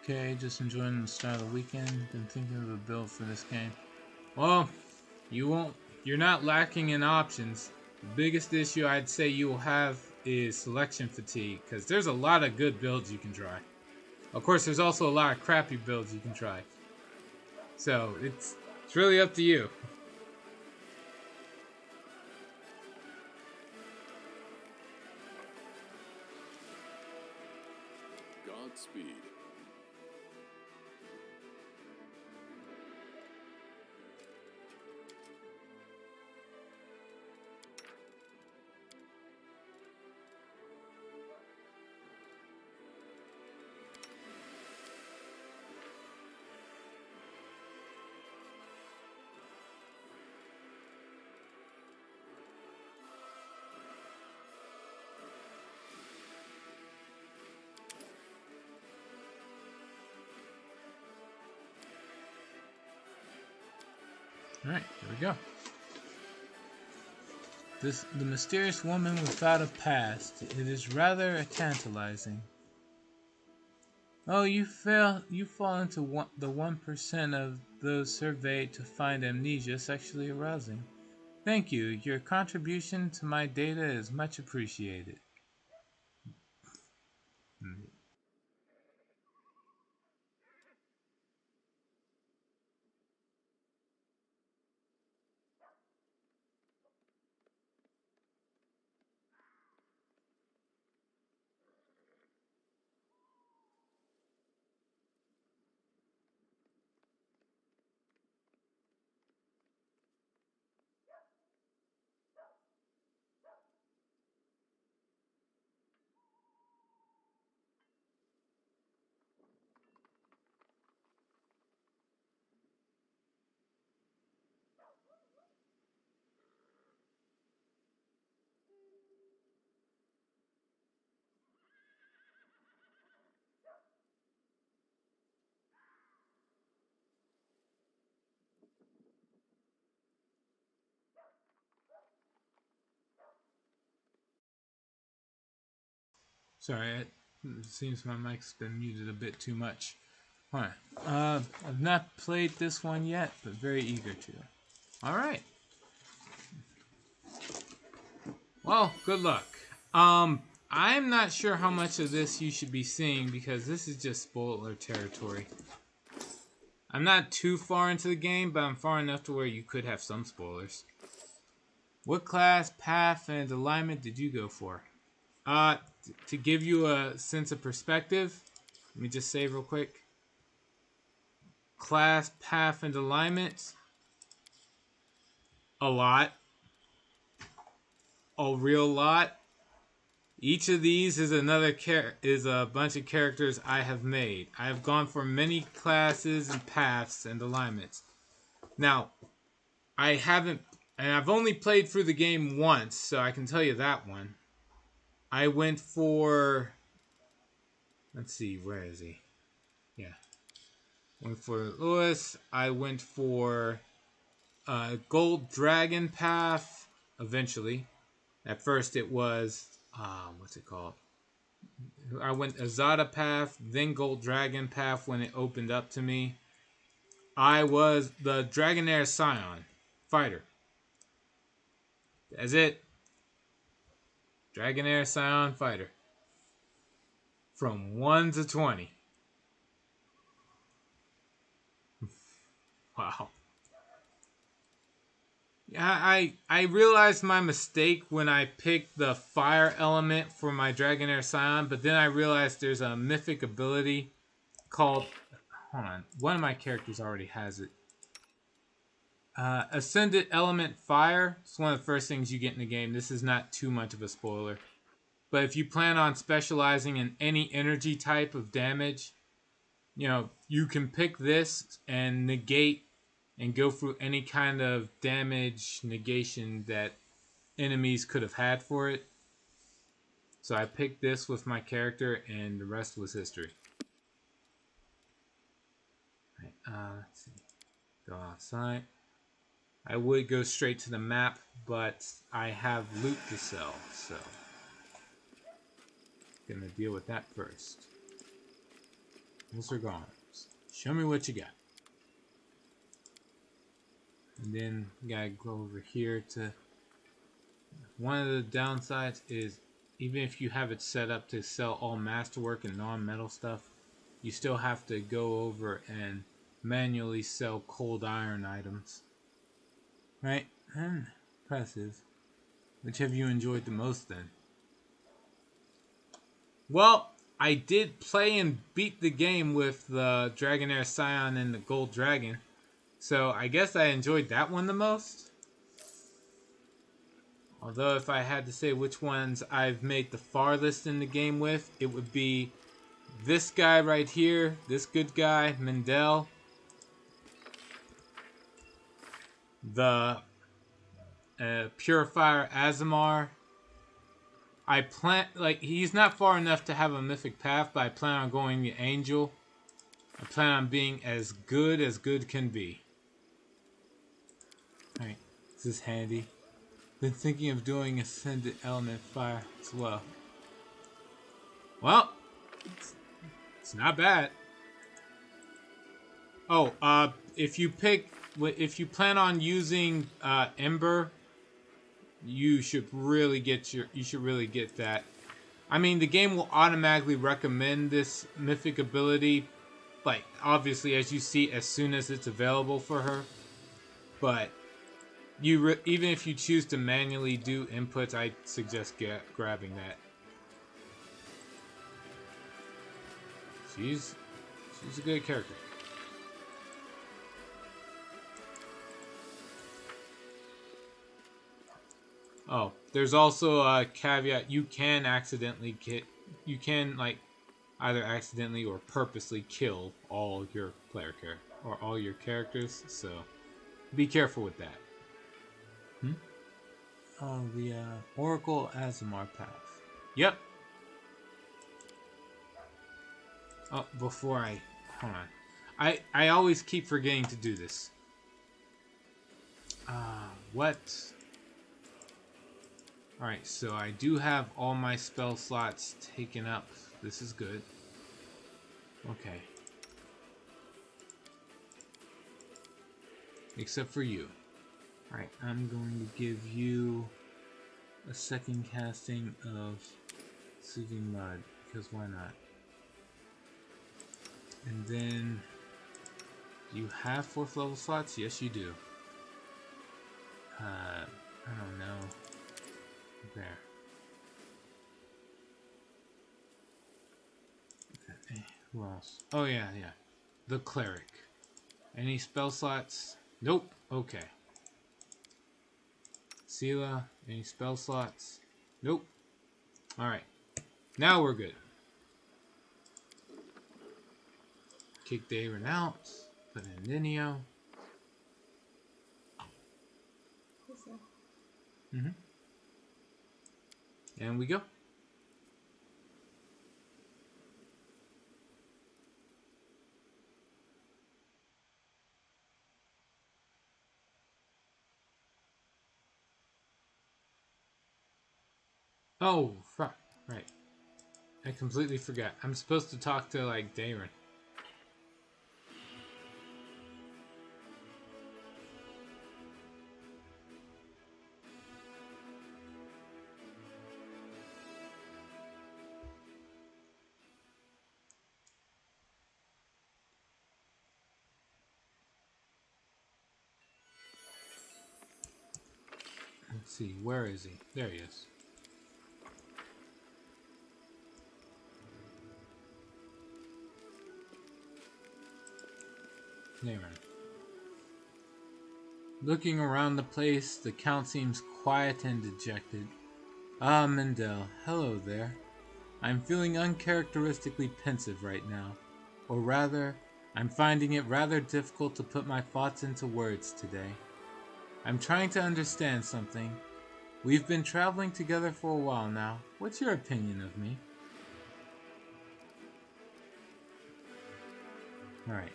Okay, just enjoying the start of the weekend. Been thinking of a build for this game. Well, you're not lacking in options. The biggest issue I'd say you will have is selection fatigue, because there's a lot of good builds you can try. Of course, there's also a lot of crappy builds you can try. So, it's really up to you.
Godspeed.
Alright, here we go. The mysterious woman without a past. It is rather tantalizing. Oh, you fall into the 1% of those surveyed to find amnesia sexually arousing. Thank you. Your contribution to my data is much appreciated. Sorry, it seems my mic's been muted a bit too much. Alright, I've not played this one yet, but very eager to. Alright. Well, good luck. I'm not sure how much of this you should be seeing because this is just spoiler territory. I'm not too far into the game, but I'm far enough to where you could have some spoilers. What class, path, and alignment did you go for? To give you a sense of perspective, let me just save real quick. Class, path, and alignment. a lot. A real lot. Each of these is a bunch of characters I have made. I have gone for many classes and paths and alignments. Now, I've only played through the game once, so I can tell you that one. I went for, let's see, where is he? Yeah. Went for Lewis. I went for Gold Dragon Path, eventually. At first it was, what's it called? I went Azada Path, then Gold Dragon Path when it opened up to me. I was the Dragonair Scion fighter. That's it. Dragonair Scion fighter. From 1 to 20. Wow. I realized my mistake when I picked the fire element for my Dragonair Scion, but then I realized there's a mythic ability called... Hold on. One of my characters already has it. Ascendant Element Fire. It's one of the first things you get in the game. This is not too much of a spoiler. But if you plan on specializing in any energy type of damage, you know, you can pick this and negate and go through any kind of damage negation that enemies could have had for it. So I picked this with my character, and the rest was history. Right, let's see. Go outside. I would go straight to the map, but I have loot to sell, so gonna deal with that first. Mr. Garms, show me what you got. And then you gotta go over here to... One of the downsides is, even if you have it set up to sell all masterwork and non-metal stuff, you still have to go over and manually sell cold iron items. Right? Impressive. Which have you enjoyed the most then? Well, I did play and beat the game with the Dragonair Scion and the Gold Dragon. So I guess I enjoyed that one the most. Although if I had to say which ones I've made the farthest in the game with, it would be this guy right here, this good guy, Mendel. The Purifier Azamar. He's not far enough to have a mythic path, but I plan on going the Angel. I plan on being as good can be. Alright, this is handy. Been thinking of doing Ascended Element Fire as well. Well, it's not bad. Oh, if you plan on using Ember, you should really get that. I mean, the game will automatically recommend this mythic ability, like obviously as you see as soon as it's available for her. But even if you choose to manually do inputs, I suggest grabbing that. She's a good character. Oh, there's also a caveat. You can either accidentally or purposely kill all your all your characters. So be careful with that. Oh, the Oracle Azamar path. Yep. Oh, hold on. I always keep forgetting to do this. What? Alright, so I do have all my spell slots taken up. This is good. Okay. Except for you. Alright, I'm going to give you a second casting of Soothing Mud, because why not? And then, do you have 4th level slots? Yes, you do. I don't know. There. Okay, who else? Oh yeah. The Cleric. Any spell slots? Nope. Okay. Sela, any spell slots? Nope. Alright. Now we're good. Kick Daron out. Put in Ninio. And we go. Oh, fuck. Right. I completely forgot. I'm supposed to talk to, like, Daron. Let's see, where is he? There he is. Daron. Looking around the place, the Count seems quiet and dejected. Ah, Mendel, hello there. I'm feeling uncharacteristically pensive right now. Or rather, I'm finding it rather difficult to put my thoughts into words today. I'm trying to understand something. We've been traveling together for a while now. What's your opinion of me? Alright.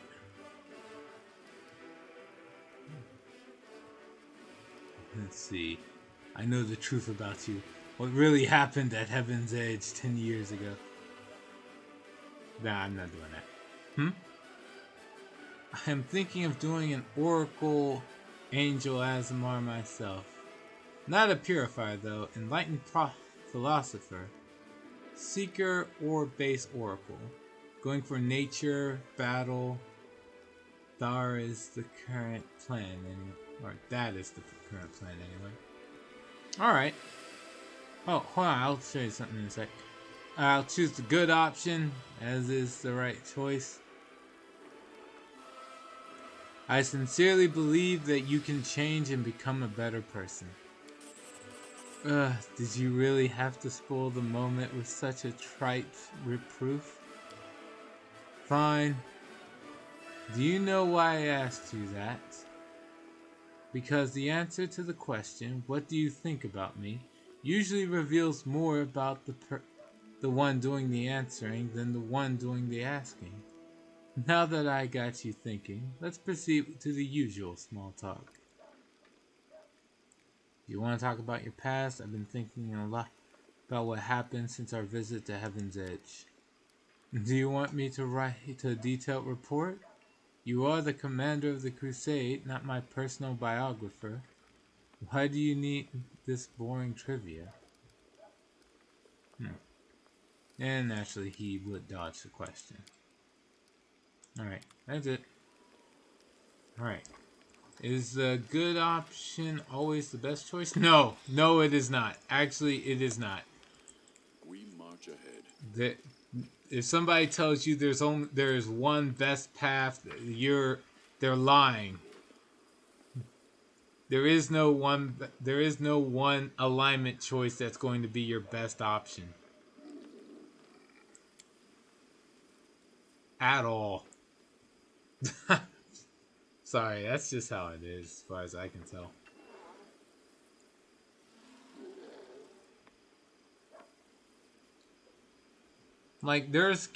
Let's see. I know the truth about you. What really happened at Heaven's Edge 10 years ago. Nah, I'm not doing that. I am thinking of doing an Oracle Angel Azamar myself. Not a purifier though, enlightened philosopher. Seeker or base Oracle. Going for nature, battle. Thar is the current plan anyway. Or that is the current plan anyway. Alright. Oh, hold on, I'll show you something in a sec. I'll choose the good option, as is the right choice. I sincerely believe that you can change and become a better person. Did you really have to spoil the moment with such a trite reproof? Fine. Do you know why I asked you that? Because the answer to the question, what do you think about me, usually reveals more about the one doing the answering than the one doing the asking. Now that I got you thinking, let's proceed to the usual small talk. You want to talk about your past? I've been thinking a lot about what happened since our visit to Heaven's Edge. Do you want me to write a detailed report? You are the commander of the crusade, not my personal biographer. Why do you need this boring trivia? And naturally, he would dodge the question. Alright, that's it. Alright. Is the good option always the best choice? No, it is not. Actually, it is not.
We march ahead.
If somebody tells you there is one best path, they're lying. There is no one alignment choice that's going to be your best option. At all. Sorry, that's just how it is, as far as I can tell. Like, there's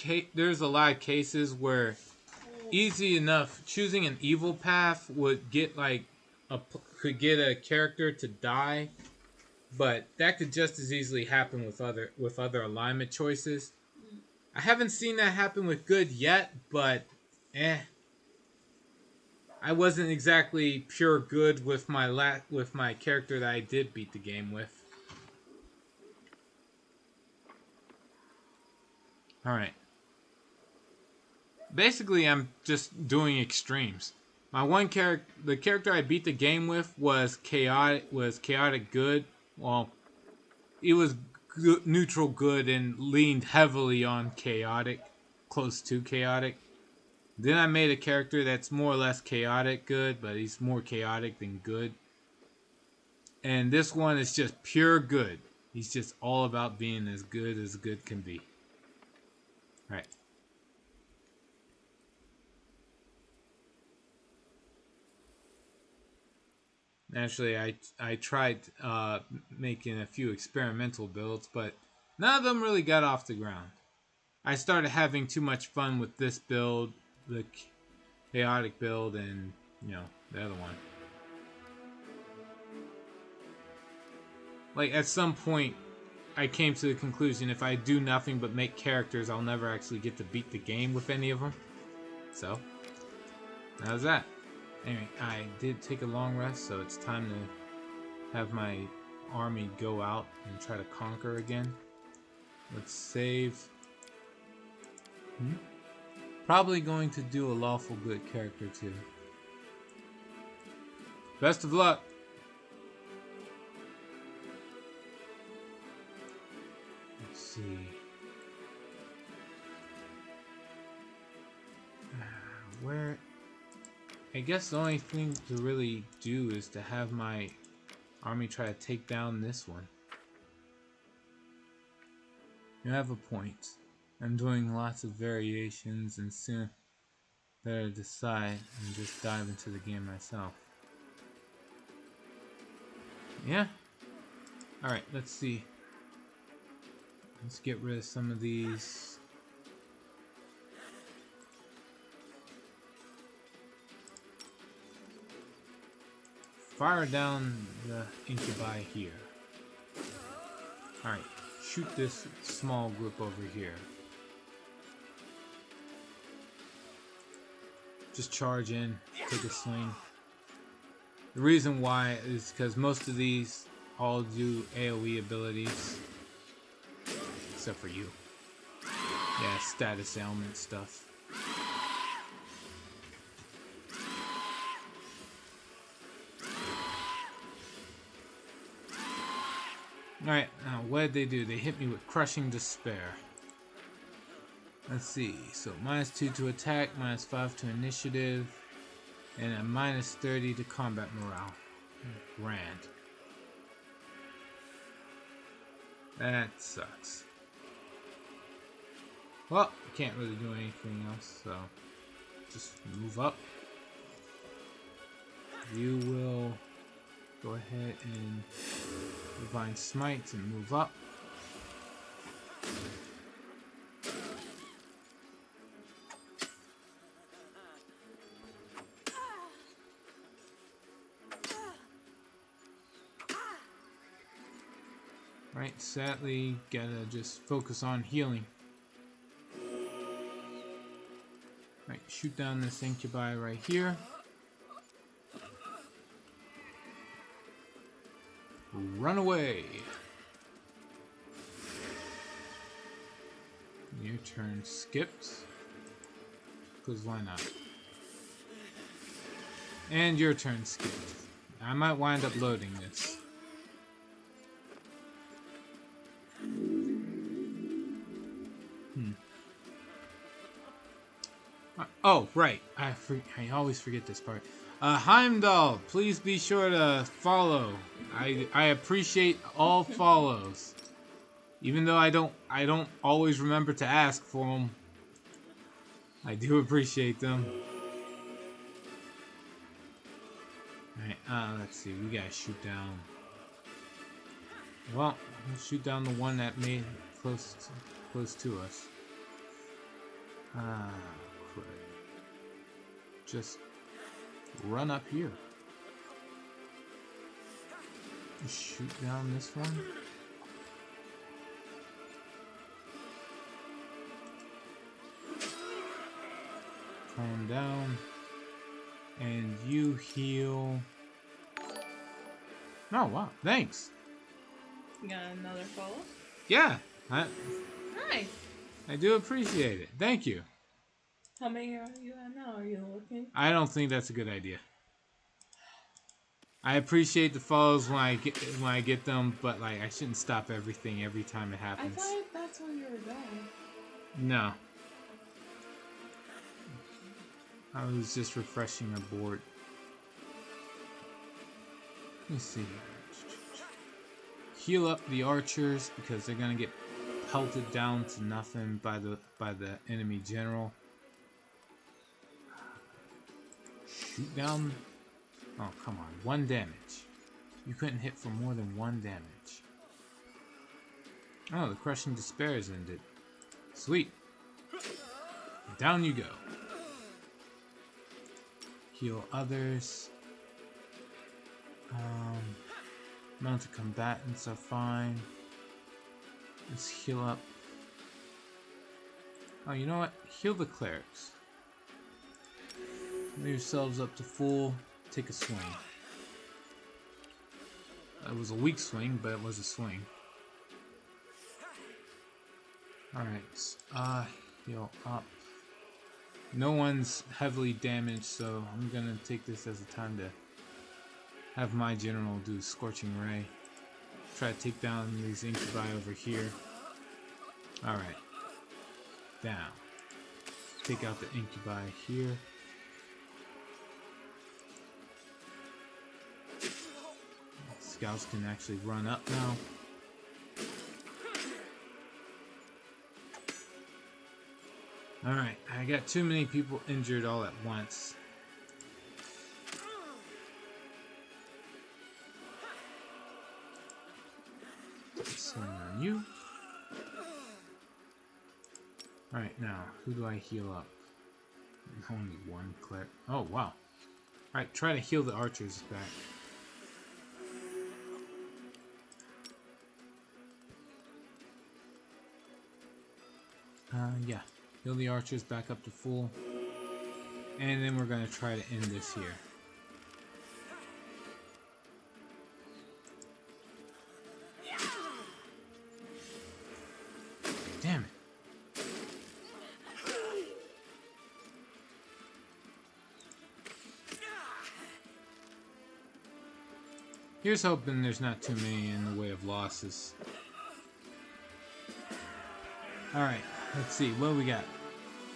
a lot of cases where easy enough choosing an evil path would get could get a character to die, but that could just as easily happen with other alignment choices. I haven't seen that happen with good yet, but I wasn't exactly pure good with my character that I did beat the game with. Alright. Basically, I'm just doing extremes. The character I beat the game with was chaotic good. Well, it was neutral good and leaned heavily on chaotic, close to chaotic. Then I made a character that's more or less chaotic good, but he's more chaotic than good. And this one is just pure good. He's just all about being as good can be. All right. Naturally, I tried making a few experimental builds, but none of them really got off the ground. I started having too much fun with this build, the chaotic build, and, you know, the other one. Like, at some point, I came to the conclusion if I do nothing but make characters, I'll never actually get to beat the game with any of them. So, how's that? Anyway, I did take a long rest, so it's time to have my army go out and try to conquer again. Let's save. Probably going to do a lawful good character too. Best of luck. Let's see. Where? I guess the only thing to really do is to have my army try to take down this one. You have a point. I'm doing lots of variations and soon better decide and just dive into the game myself. Yeah? Alright, let's see. Let's get rid of some of these. Fire down the incubi here. Alright, shoot this small group over here. Just charge in, take a swing. The reason why is because most of these all do AoE abilities. Except for you. Yeah, status ailment stuff. Alright, now what did they do? They hit me with Crushing Despair. Let's see, so -2 to attack, -5 to initiative, and a -30 to combat morale. Grand. That sucks. Well, can't really do anything else, so just move up. You will go ahead and Divine Smite and move up. Right, sadly, gotta just focus on healing. Right, shoot down this incubi right here. Run away. Your turn skipped. Because why not? And your turn skipped. I might wind up loading this. Oh, right. I always forget this part. Heimdall, please be sure to follow. I appreciate all follows. Even though I don't always remember to ask for them. I do appreciate them. Alright, let's see. We gotta shoot down. Well, let's shoot down the one that made close to us. Crap. Just run up here. Shoot down this one. Calm down. And you heal. Oh, wow. Thanks.
You got another follow?
Yeah.
Nice.
I do appreciate it. Thank you.
How many are you at now? Are you looking?
I don't think that's a good idea. I appreciate the follows when I get them, but like I shouldn't stop everything every time it happens.
I thought that's when you were going.
No. I was just refreshing a board. Let me see. heal up the archers because they're gonna get pelted down to nothing by the enemy general. Shoot down. Oh, come on. 1 damage. You couldn't hit for more than 1 damage. Oh, the crushing despair is ended. Sweet. Down you go. Heal others. Mounted combatants are fine. Let's heal up. Oh, you know what? Heal the clerics. Move yourselves up to full. Take a swing. It was a weak swing, but it was a swing. Alright, heal up. No one's heavily damaged, so I'm gonna take this as a time to have my general do Scorching Ray. Try to take down these incubi over here. Alright. Down. Take out the incubi here. Scouts can actually run up now. Alright, I got too many people injured all at once. Swing on you. Alright, now, who do I heal up? Only 1 cleric. Oh, wow. Alright, try to heal the archers back. Yeah. Heal the archers back up to full. And then we're going to try to end this here. Damn it. Here's hoping there's not too many in the way of losses. Alright, let's see, what do we got?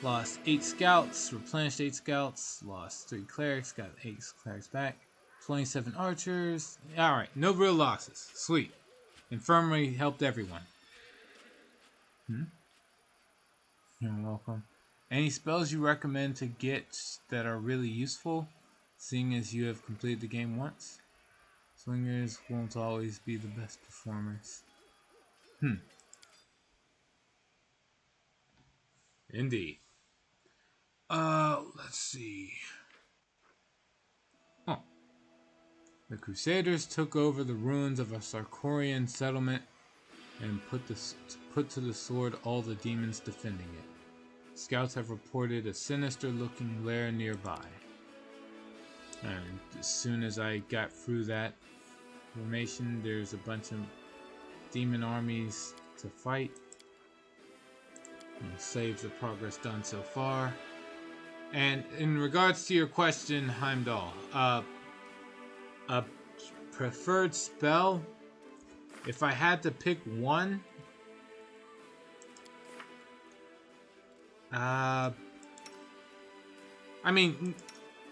Lost 8 scouts, replenished 8 scouts, lost 3 clerics, got 8 clerics back, 27 archers. Alright, no real losses. Sweet. Infirmary helped everyone. You're welcome. Any spells you recommend to get that are really useful, seeing as you have completed the game once? Swingers won't always be the best performers. Indeed. Let's see. Oh. The Crusaders took over the ruins of a Sarkorian settlement and put to the sword all the demons defending it. Scouts have reported a sinister-looking lair nearby. And as soon as I got through that formation, there's a bunch of demon armies to fight. And save the progress done so far. And in regards to your question, Heimdall, a preferred spell, if I had to pick one, I mean,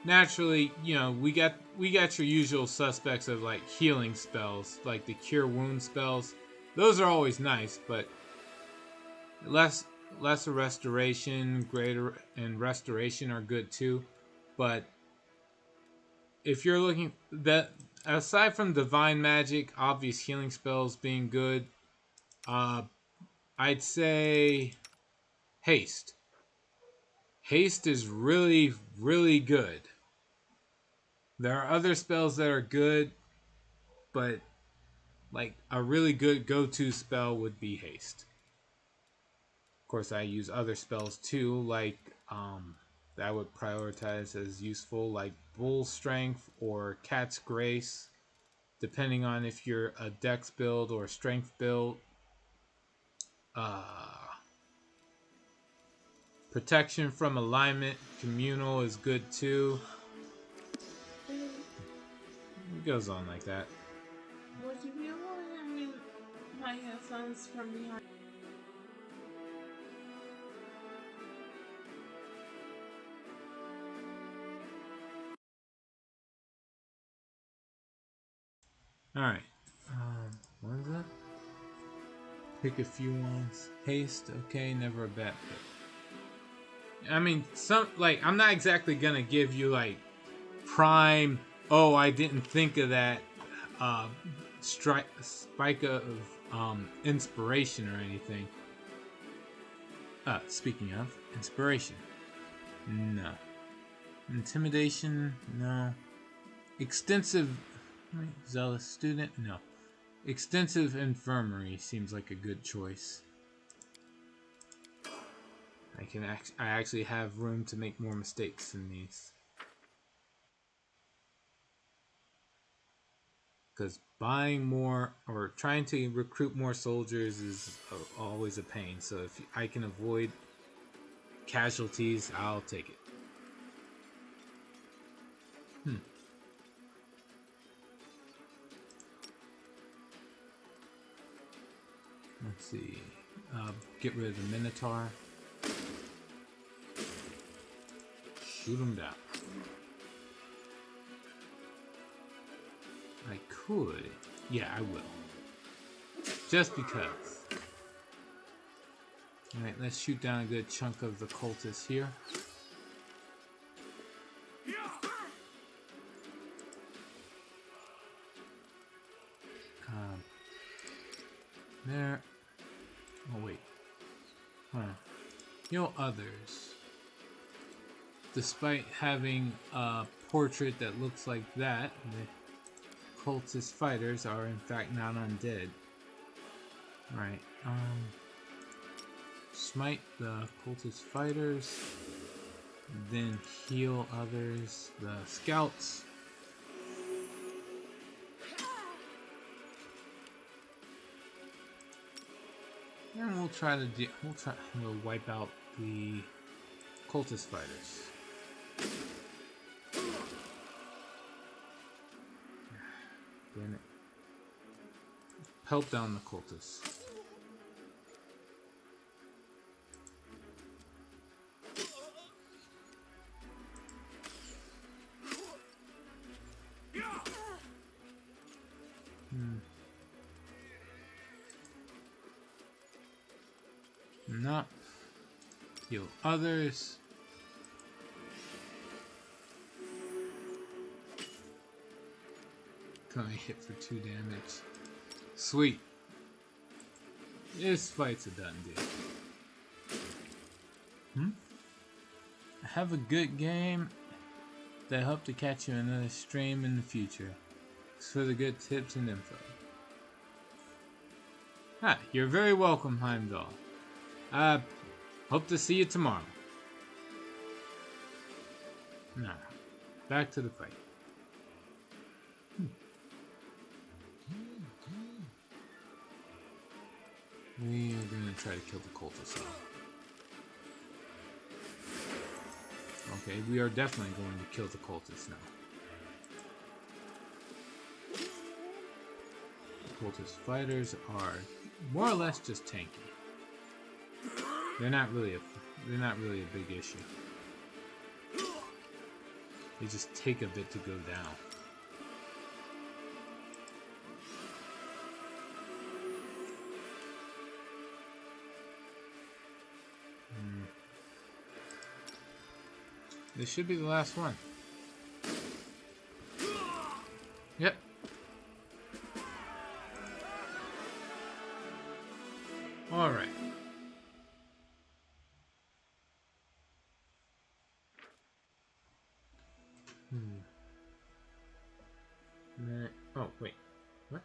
naturally, you know, we got your usual suspects of like healing spells, like the cure wound spells. Those are always nice, but lesser restoration, greater and restoration are good too. But if you're looking that aside from divine magic, obvious healing spells being good, I'd say haste. Haste is really, really good. There are other spells that are good, but like a really good go-to spell would be haste. Of course, I use other spells too, like that I would prioritize as useful, like Bull Strength or Cat's Grace, depending on if you're a Dex build or a Strength build. Protection from Alignment, Communal is good too. It goes on like that.
Would you be able to hear me? My headphones from behind.
Alright. What is that? Pick a few ones. Haste, okay, never a bad pick. I mean, I'm not exactly gonna give you like prime, oh, I didn't think of that spike of inspiration or anything. Speaking of inspiration, no. Intimidation, no. Extensive, zealous student, no. Extensive infirmary seems like a good choice. I actually have room to make more mistakes in these. Because buying more or trying to recruit more soldiers is always a pain. So if I can avoid casualties, I'll take it. Let's see. Get rid of the Minotaur. Shoot him down. I could. Yeah, I will. Just because. Alright, let's shoot down a good chunk of the cultists here. There. Oh, wait. Heal others. Despite having a portrait that looks like that, the cultist fighters are in fact not undead. Right. Smite the cultist fighters, then heal others, the scouts. And we'll wipe out the cultist fighters. Damn it. Help down the cultists. Not heal others. Only hit for 2 damage. Sweet. This fight's a done deal. Have a good game. That hope to catch you in another stream in the future. Thanks for the good tips and info. You're very welcome, Heimdall. Hope to see you tomorrow. Now, back to the fight. We are going to try to kill the cultists now. Okay, we are definitely going to kill the cultists now. The cultist fighters are more or less just tanky. They're not really a big issue. They just take a bit to go down. This should be the last one. Yep. All right. Oh, wait. What?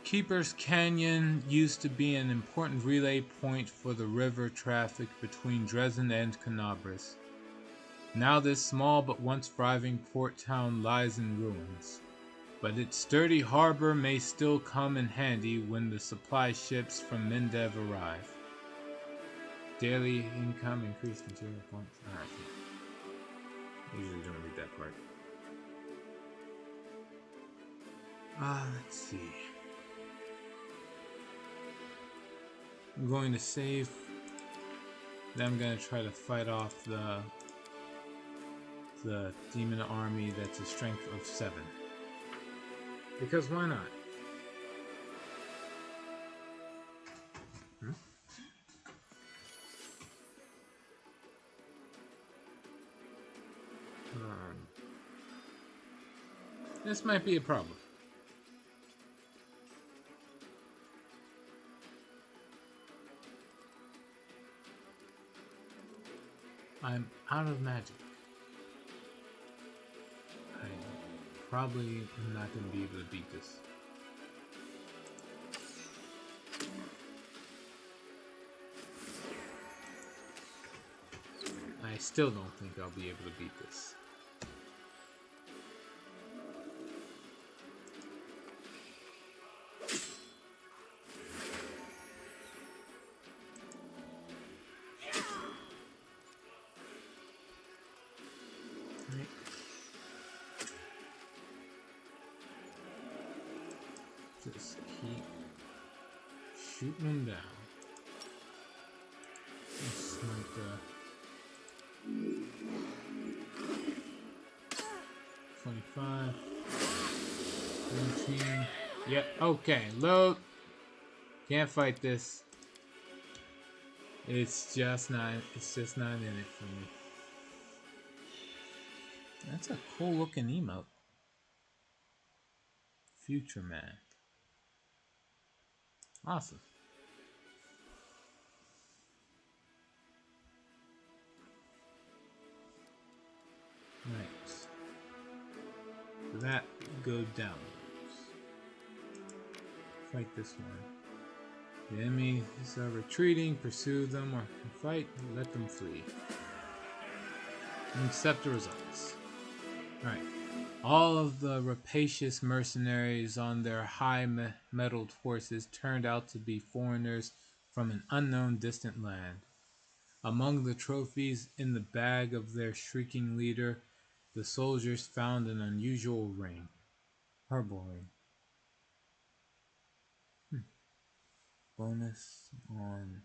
Keeper's Canyon used to be an important relay point for the river traffic between Dresden and Canabris. Now this small but once thriving port town lies in ruins, but its sturdy harbor may still come in handy when the supply ships from Mendev arrive. Daily income increased material points. Alright. Usually don't read that part. Let's see. I'm going to save. Then I'm going to try to fight off the demon army that's a strength of 7. Because why not? This might be a problem. I'm out of magic. I probably am not going to be able to beat this. I still don't think I'll be able to beat this. Just keep shooting them down. It's like 25, 17. Yep, okay, load. Can't fight this. It's just not in it for me. That's a cool looking emote. Future Man. Awesome. Right. For that, go downwards. Fight this one. The enemies are retreating, pursue them, or fight, let them flee. And accept the results. Alright. All of the rapacious mercenaries on their high-mettled horses turned out to be foreigners from an unknown distant land. Among the trophies in the bag of their shrieking leader, the soldiers found an unusual ring. Herbal ring. Bonus on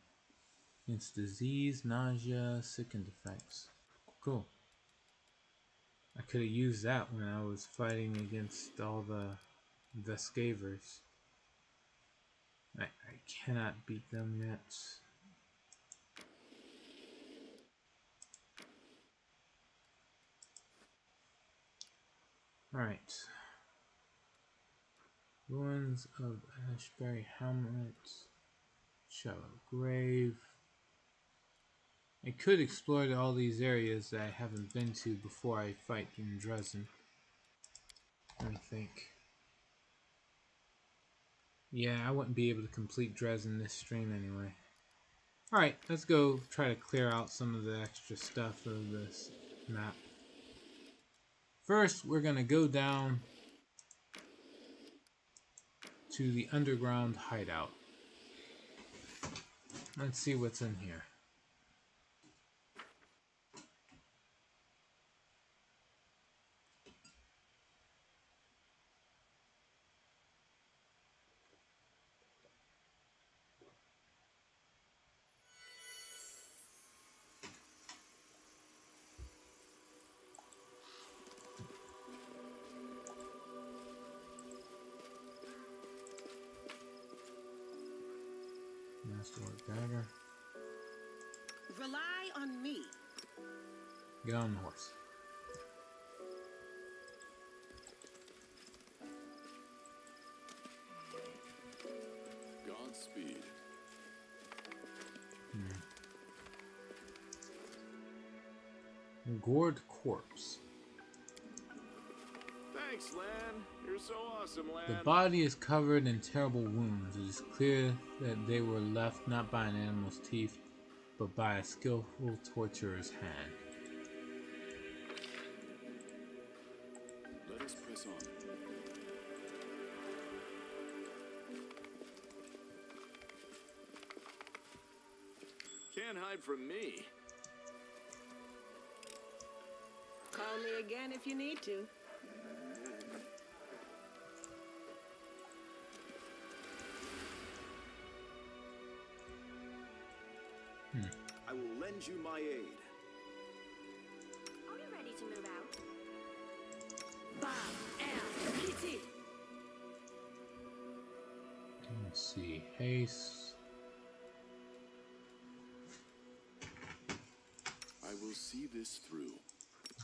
against disease, nausea, sickened effects. Cool. I could have used that when I was fighting against all the Vescavers. I cannot beat them yet. Alright. Ruins of Ashbury Hamlet. Shallow Grave. I could explore all these areas that I haven't been to before I fight in Dresden. Let me think. Yeah, I wouldn't be able to complete Dresden this stream anyway. Alright, let's go try to clear out some of the extra stuff of this map. First, we're going to go down to the underground hideout. Let's see what's in here. Masterwork dagger.
Rely on me.
Get on the horse.
Godspeed.
Gored corpse.
Thanks, Lan. You're so awesome, Lan.
The body is covered in terrible wounds. It is clear that they were left not by an animal's teeth, but by a skillful torturer's hand.
Let us press on. Can't hide from me.
Call me again if you need to.
I will lend you my aid.
Are we ready to move out?
Let's see. Haste.
I will see this through.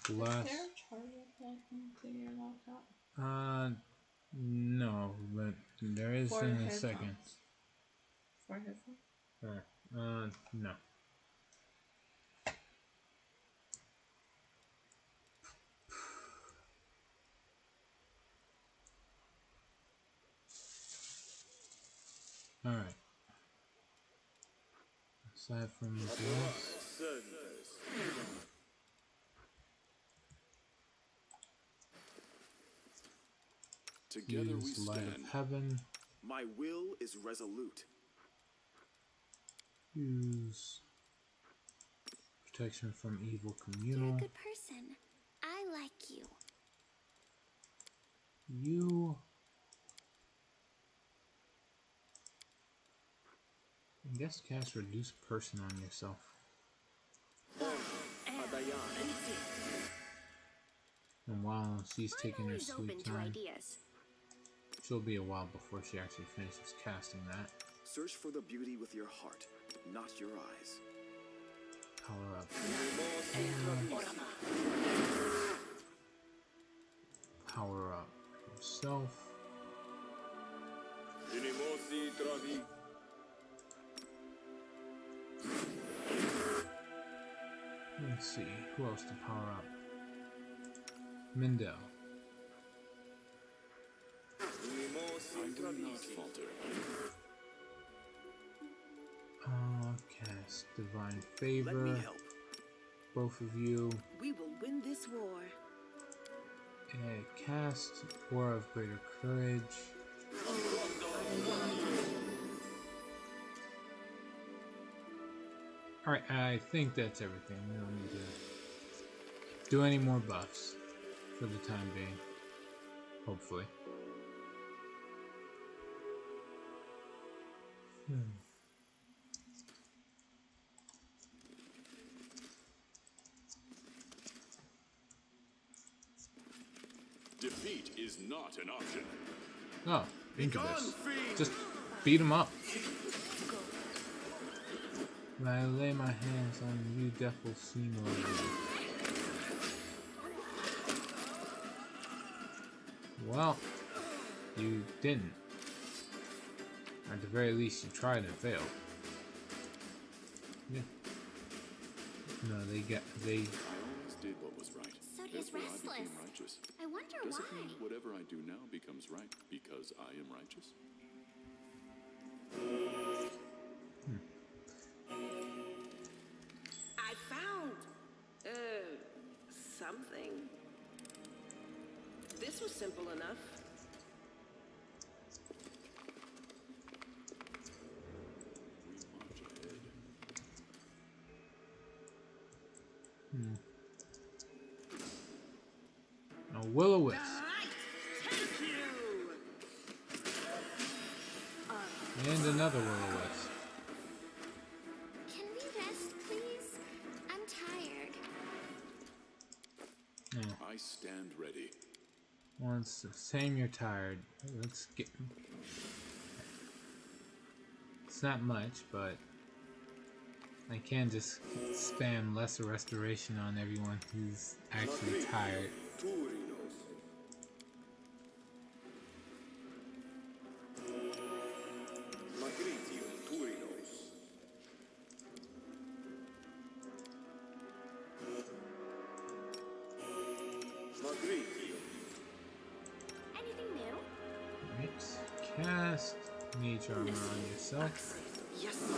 Bless.
Is there a charger plug into your laptop?
No, but there is
For
in a
headphones.
second.
For headphones?
No. Alright. Aside from the glass.
Together we
Use light
stand.
of heaven.
My will is resolute.
Use protection from evil
You're
communal.
a good person. I like you.
You. I guess cast reduce person on yourself. And while she's
I'm
taking her
always open
sweet
to
time,
ideas.
she'll be a while before she actually finishes casting that.
Search for the beauty with your heart, not your eyes.
Power up. Power up himself. Let's see, who else to power up? Mindell.
I will not falter.
Cast Divine
Let
Favor.
me help.
Both of you.
We will win this war.
Cast War of Greater Courage. Alright, I think that's everything. We don't need to do any more buffs for the time being. Hopefully.
Defeat is not an option.
Oh, Incubus.
Begone, fiend!
Just beat him up. When I lay my hands on you, death will see no more. Well, you didn't. At the very least, you tried and failed. Yeah. No, they.
I always did what was right.
So does
Therefore I
Restless.
became righteous.
I wonder
Does
why.
it mean whatever I do now becomes right because I am righteous?
I found something. This was simple enough.
We march ahead.
A will-o-wisp.
Thank you.
And another will-o-wisp.
Can we rest, please? I'm tired.
I stand ready.
Once saying you're tired, let's get. It's not much, but I can just spam lesser restoration on everyone who's actually tired.
Anything new?
Right. Cast Mage Armor on yourself.
Yes.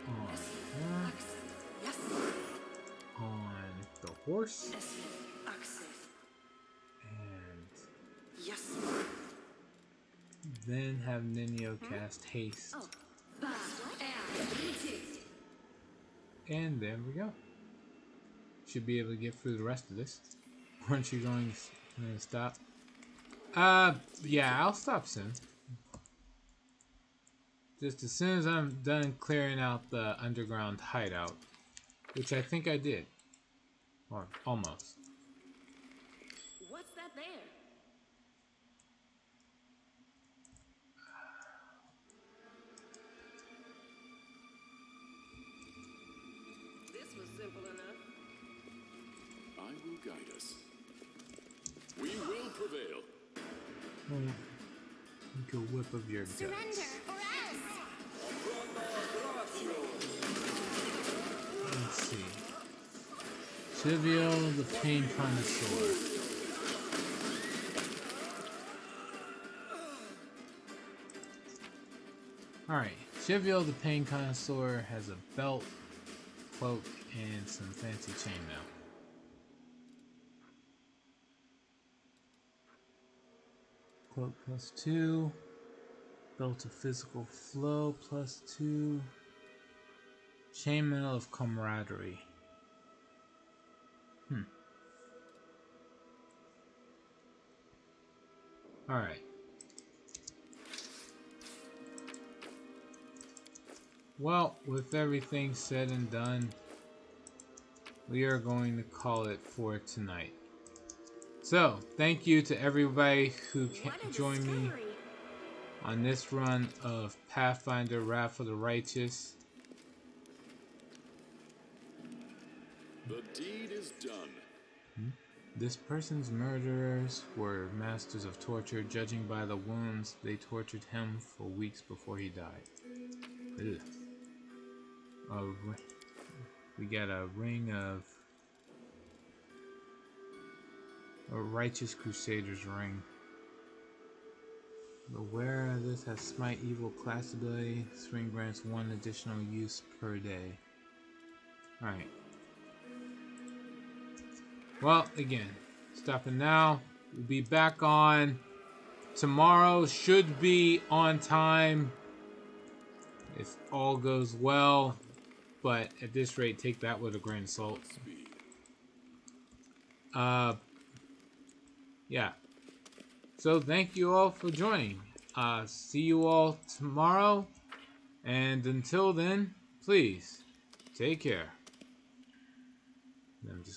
On her.
Yes.
On the horse.
Access.
And
Yes.
then have Ninyo cast Haste.
Oh.
And there we go. Should be able to get through the rest of this. Aren't you going to stop? Yeah, I'll stop soon. Just as soon as I'm done clearing out the underground hideout. Which I think I did. Or almost.
What's that there? This was simple enough.
I will guide us. We will prevail.
Oh, make a whip of your guts.
Surrender or else.
Let's see. Chivio the Pain Connoisseur. Alright, Chivio the Pain Connoisseur has a belt, cloak, and some fancy chainmail. Cloak +2, belt of physical flow +2, chainmail of camaraderie. Alright. Well, with everything said and done, we are going to call it for tonight. So, thank you to everybody who joined me on this run of Pathfinder Wrath of the Righteous.
The deed is done.
This person's murderers were masters of torture. Judging by the wounds, they tortured him for weeks before he died. Ugh. We got a ring of a Righteous Crusader's ring. The wearer of this has Smite Evil class ability. This ring grants 1 additional use per day. Alright. Well, again, stopping now. We'll be back on tomorrow. Should be on time if all goes well. But at this rate, take that with a grain of salt. Yeah. So thank you all for joining. See you all tomorrow. And until then, please take care. I'm just